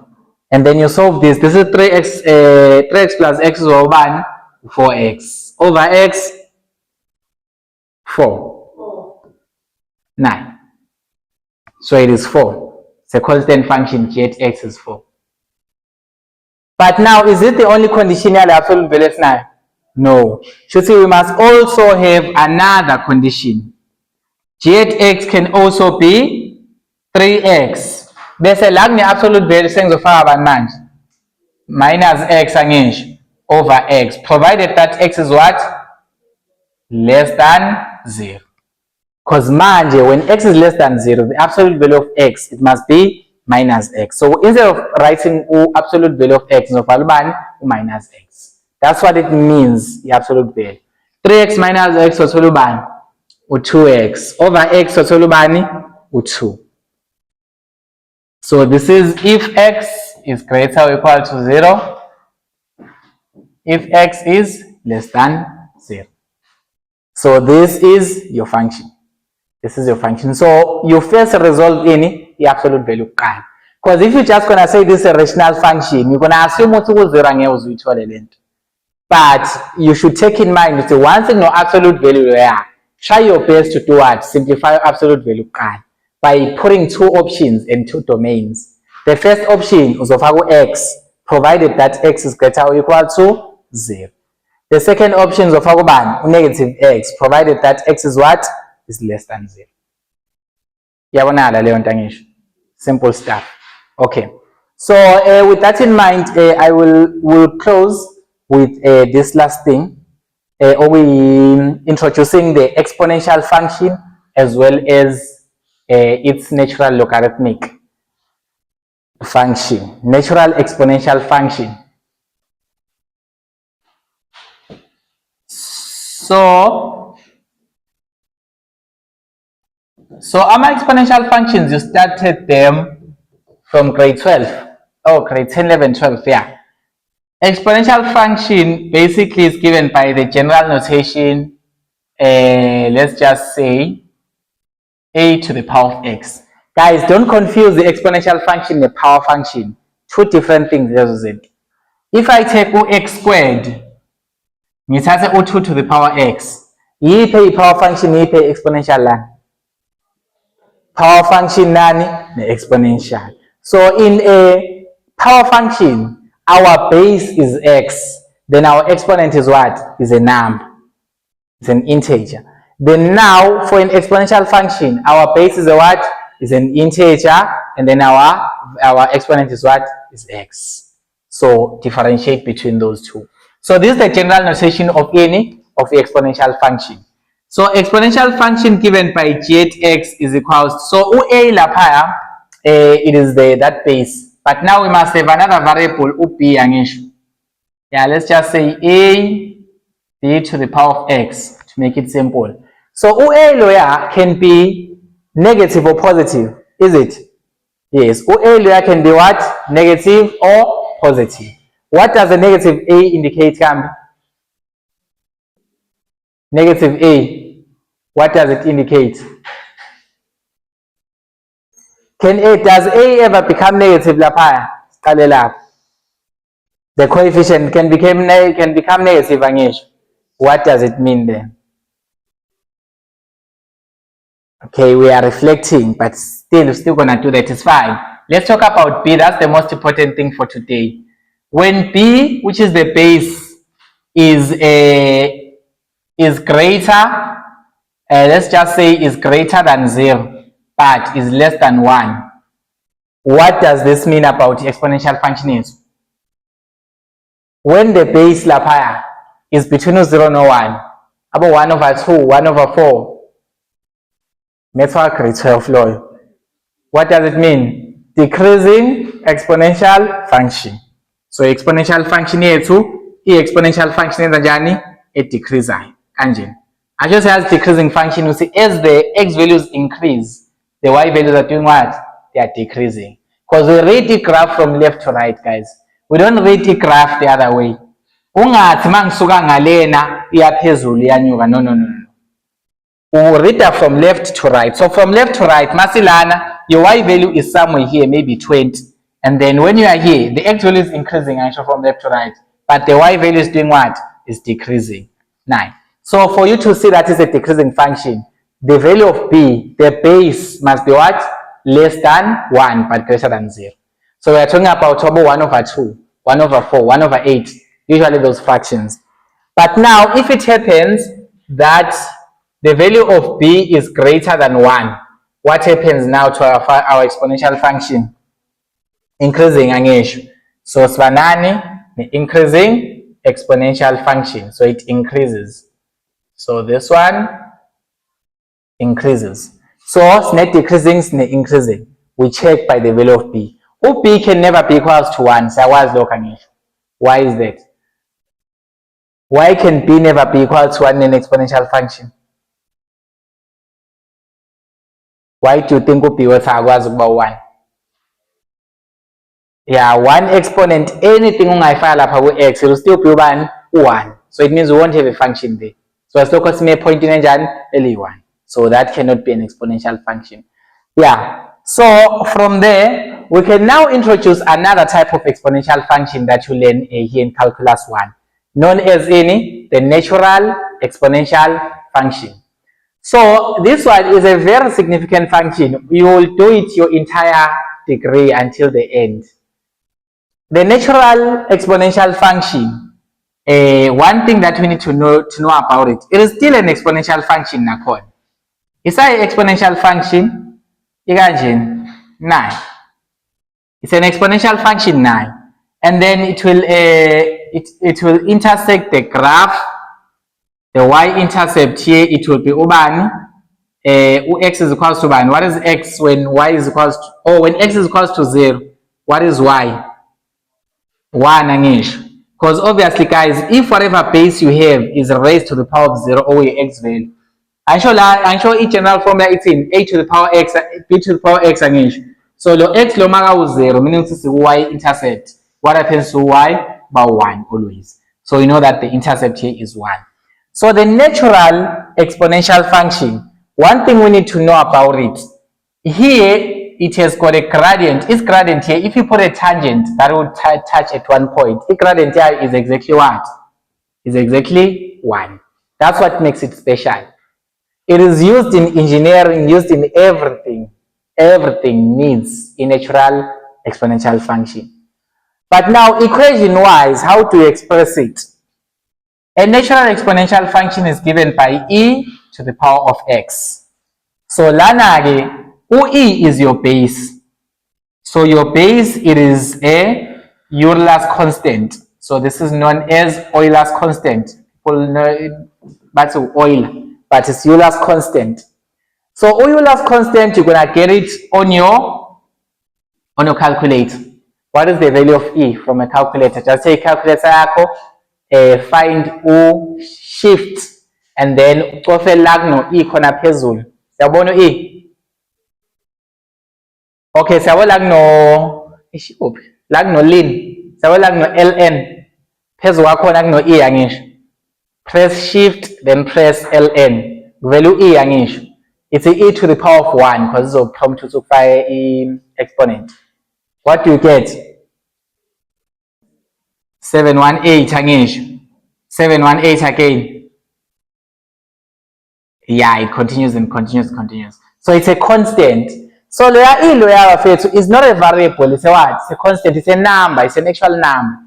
And then you solve this. This is 3x plus x is over 1, 4x. Over x, 4. 9. So it is 4. It's a constant function, yet x is 4. But now, is it the only conditional absolute value of 9? No. So see, we must also have another condition. Yet x can also be 3x. Bese la kune absolute value sengizofaka bani manje? Minus x angisho over x, provided that x is what? Less than 0. Because manje, when x is less than 0, the absolute value of x, it must be minus x. So instead of writing absolute value of x, minus x. That's what it means, the absolute value. 3x minus x uthola ubani? 2x. Over x uthola ubani? 2. So this is if x is greater or equal to 0, if x is less than 0. So this is your function. This is your function. So you first resolve any the absolute value. Because if you're just gonna say this is a rational function, you're gonna assume what was the but you should take in mind that once you know absolute value, try your best to do what? Simplify absolute value by putting two options in two domains. The first option is of x, provided that x is greater or equal to 0. The second option is of negative x, provided that x is what? Is less than 0. Simple stuff. Okay. So with that in mind, I will close with this last thing. Introducing the exponential function as well as its natural logarithmic function, natural exponential function. So our exponential functions, you started them from grade 12. Oh, grade 10, 11, 12, yeah. Exponential function basically is given by the general notation, let's just say a to the power of x. Guys, don't confuse the exponential function and the power function. Two different things. If I take x squared, ngithathe u2 to the power x, yiphi power function, yiphi exponential line? Power function nani? The exponential. So in a power function, our base is x, then our exponent is what? Is a number. It's an integer. Then now for an exponential function, our base is a what? Is an integer, and then our exponent is what? Is x. So differentiate between those two. So this is the general notation of any of the exponential function. So exponential function given by gx is equals, so a lapha, it is that base. But now we must have another variable b angisho. Yeah, let's just say a b to the power of x to make it simple. So a lawyer can be negative or positive, is it? Yes, a lawyer can be what? Negative or positive. What does the negative a indicate, Kambi? Negative a, what does it indicate? Does a ever become negative lapha? The coefficient can become negative, angisho. What does it mean then? Okay, we are reflecting, but still gonna do that. It's fine. Let's talk about B. That's the most important thing for today. When B, which is the base, is greater, let's just say is greater than 0, but is less than 1. What does this mean about exponential function? When the base lapha is between 0 and 1, about 1 over 2, 1 over 4, method 12 law. What does it mean? Decreasing exponential function. So exponential function yethu, exponential function enza it decreases. Kanje. I just has decreasing function, you see, as the x values increase, the y values are doing what? They are decreasing. Because we read the graph from left to right, guys. We don't read the graph the other way. Ungathi mangisuka ngalena iyaphezulu iyanyuka. No. We will read that from left to right. So from left to right, masilana, your y value is somewhere here, maybe 20. And then when you are here, the x value is increasing actually from left to right. But the y value is doing what? Is decreasing. 9. So for you to see that is a decreasing function, the value of b, the base must be what? Less than 1, but greater than 0. So we are talking about 1 over 2, 1 over 4, 1 over 8, usually those fractions. But now, if it happens that the value of b is greater than 1, what happens now to our exponential function? Increasing angisho. So svanani, increasing exponential function. So it increases. So this one increases. So net decreasing, net increasing. We check by the value of b. B can never be equals to 1. So why is that? Why can b never be equal to 1 in an exponential function? Why do you think b was about 1? Yeah, 1 exponent, anything ungayifaka lapha ku-x, it will still be 1. So it means we won't have a function there. So as long as we point in a 1. So that cannot be an exponential function. Yeah. So from there, we can now introduce another type of exponential function that you learn here in calculus 1, known as the natural exponential function. So this one is a very significant function. You will do it your entire degree until the end. The natural exponential function, one thing that we need to know about it, it is still an exponential function. It's an exponential function. It's an exponential function 9, and then it will it will intersect the graph. The y-intercept here, it will be ubani. X is equals to 1. What is x when y is equals to, when x is equals to 0? What is y? 1 angisho. Because obviously, guys, if whatever base you have is raised to the power of 0 or your x value, I'm sure each general formula it's in a to the power x, b to the power x angisho. So the x lo maka u 0, meaning this is y-intercept. What happens to y? About 1 always. So you know that the intercept here is 1. So the natural exponential function, one thing we need to know about it, here it has got a gradient. Its gradient here, if you put a tangent that would touch at one point, the gradient here is exactly what? Is exactly 1. That's what makes it special. It is used in engineering, used in everything. Everything needs a natural exponential function. But now, equation-wise, how to express it? A natural exponential function is given by e to the power of x. So lana e is your base. So your base, it is a Euler's constant. So this is known as Euler's constant. People know that's Euler, but it's Euler's constant. So Euler's constant, you're gonna get it on your calculator. What is the value of e from a calculator? Just say calculator yako. Find u shift and then ucofe lagno e khona phezulu. Siyabona e. Okay, siyabona lagno ishuphi? Lagno lin. Siyabona lagno ln. Phezulu kwakhona kuno e angisho. Press shift then press ln. Value e angisho. It's e to the power of 1 because it's prompt to fire exponent. What do you get? 718 angisho. 718 again. Yeah, it continues and continues. So it's a constant. So loya bafethu is not a variable, it's a what? It's a constant, it's a number, it's an actual number.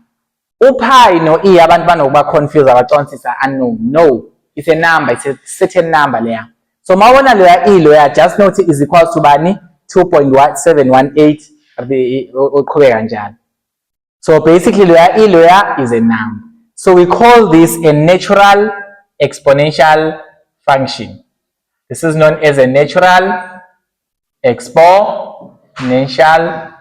Pi no e abantu banokuba confuse abaconsisa unknown. No, it's a number, it's a certain number there. So mawona loya just note is equals to bani 2.718 uqhubeka njalo. So basically loya is a number. So we call this a natural exponential function. This is known as a natural exponential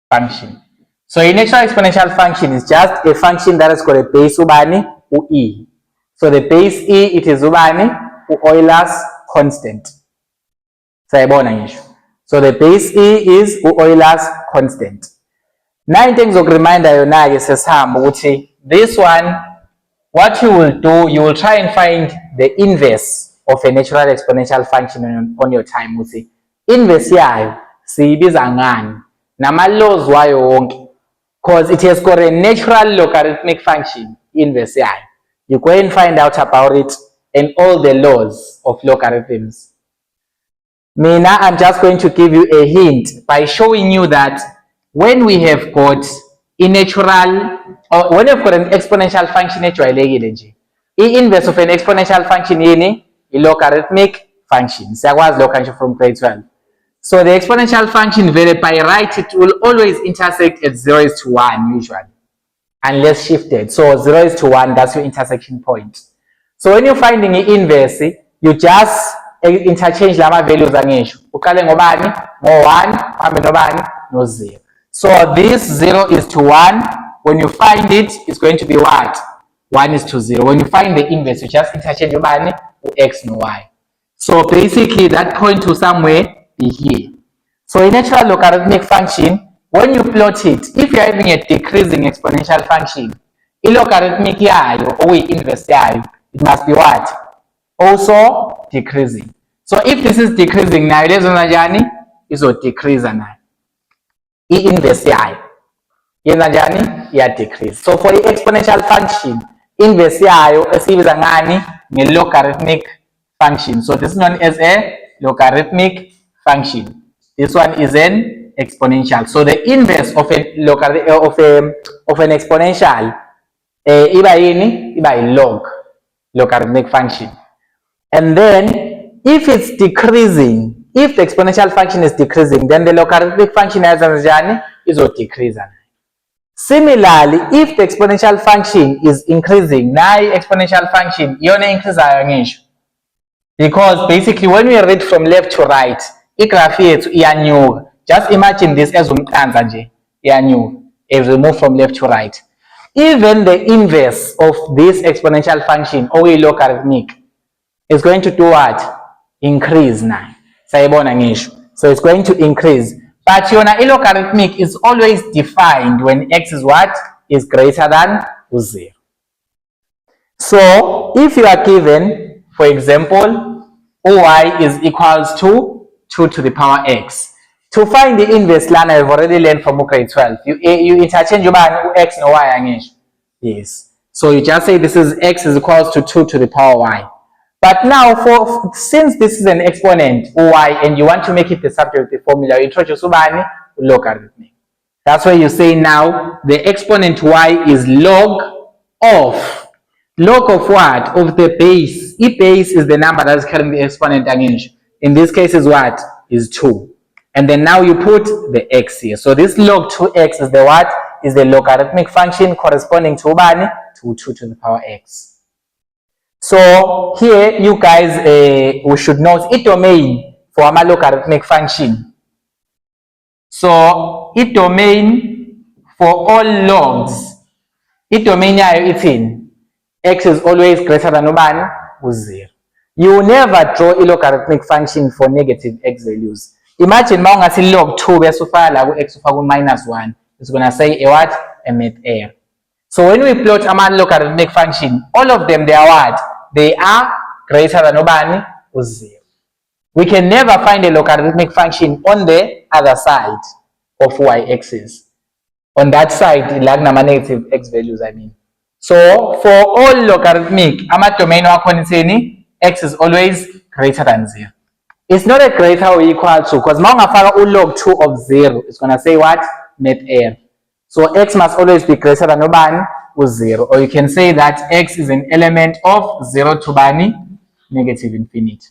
function. So a natural exponential function is just a function that has got a base ubani e. So the base e, it is ubani Euler's constant. So the base e is Euler's constant. 9 things of reminder yona says this one, what you will do, you will try and find the inverse of a natural exponential function on your time. Inverse yayo siyibiza ngani nama laws wayo wonke, because it has got a natural logarithmic function. Inverse yayo, you go and find out about it and all the laws of logarithms. Mina, I'm just going to give you a hint by showing you that when we have got a natural, or when we've got an exponential function, the inverse of an exponential function is a logarithmic function. From grade 12. So the exponential function, by right, it will always intersect at 0 is to 1 usually, unless shifted. So 0 is to 1, that's your intersection point. So when you're finding the inverse, you just interchange the values angisho. Uqale ngobani? Ngo1, no 0. So this 0 is to 1. When you find it, it's going to be what? 1 is to 0. When you find the inverse, you just interchange ubani, x no y. So basically that point to somewhere be here. So a natural logarithmic function, when you plot it, if you're having a decreasing exponential function, a logarithmic yayo or inverse yayo, it must be what? Also decreasing. So if this is decreasing now, it is a decrease now. Inverse yayo, decrease. So for the exponential function, inverse yayo esibiza ngani nge logarithmic function. So this is known as a logarithmic function. This one is an exponential. So the inverse of an exponential iba logarithmic function. And then if it's decreasing, if the exponential function is decreasing, then the logarithmic function is decreasing. Similarly, if the exponential function is increasing, now exponential function increase. Because basically when we read from left to right, igraph yethu iyanyuka. Just imagine this as umqanza nje, iyanyuka. If we move from left to right, even the inverse of this exponential function or logarithmic is going to do what? Increase now. Sayibona ngisho. So it's going to increase. But yona logarithmic is always defined when x is what? Is greater than 0. So if you are given, for example, y is equals to 2 to the power x. To find the inverse line, I've already learned from grade 12. You interchange x and y. Yes. So you just say this is x is equals to 2 to the power y. But now, since this is an exponent y and you want to make it the subject of the formula, you introduce logarithmic. That's why you say now the exponent y is log of. Log of what? Of the base. If base is the number that is carrying the exponent against. In this case is what? Is 2. And then now you put the x here. So this log 2x is the what? Is the logarithmic function corresponding to 2 to the power x. So here you guys we should note a domain for a logarithmic function. So a domain for all logs. A domain it's in. X is always greater than 0. You never draw a logarithmic function for negative x values. Imagine if log 2 bese ufaka la x ufaka -1. It's going to say a what? A mid error. So when we plot a logarithmic function, all of them, they are what? They are greater than 0. We can never find a logarithmic function on the other side of y-axis. On that side, like nama negative x values, I mean. So for all logarithmic, ama-domain wakhona ithini, x is always greater than 0. It's not a greater or equal to, because ma ungafaka log 2 of 0, it's going to say what? Math error. So x must always be greater than ubani? 0. Or you can say that x is an element of 0 to bani? Negative infinity.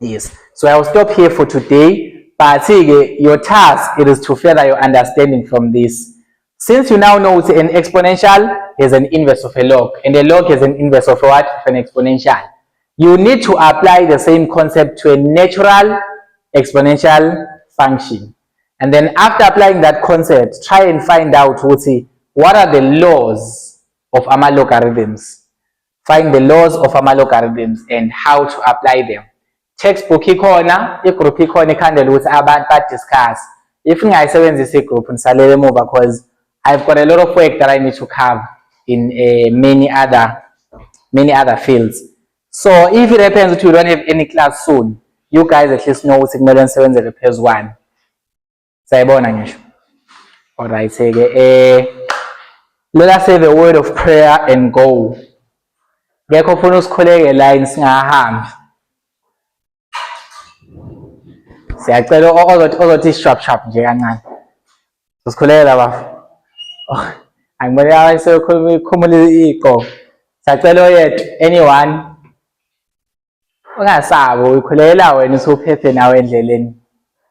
Yes. So I will stop here for today. But your task, it is to further your understanding from this. Since you now know an exponential is an inverse of a log, and a log is an inverse of what? Of an exponential. You need to apply the same concept to a natural exponential function. And then after applying that concept, try and find out what are the laws of ama logarithms. Find the laws of ama logarithms and how to apply them. Textbook ikhona, igroup ikhona ikhandela ukuthi abantu ba-discuss. If ngingayisebenzisa igroup nisalele emuva because I've got a lot of work that I need to cover in many other fields. So if it happens that you don't have any class soon, you guys at least know ukuthi kumele nisebenzele phase 1. Sayibona ngisho. Alright, let us say the word of prayer and go. Ngekho ufuna usikhuleke line singahambi. Siyacela ozothi sharp nje kancane. Usikhulela bafu. Angibona abantu sekhumula iqo. Siyacela oyedwa anyone. Ungasabi ukhulela wena usuphephe nawe endleleni.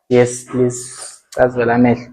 Yes, please. Cazwela amehlo.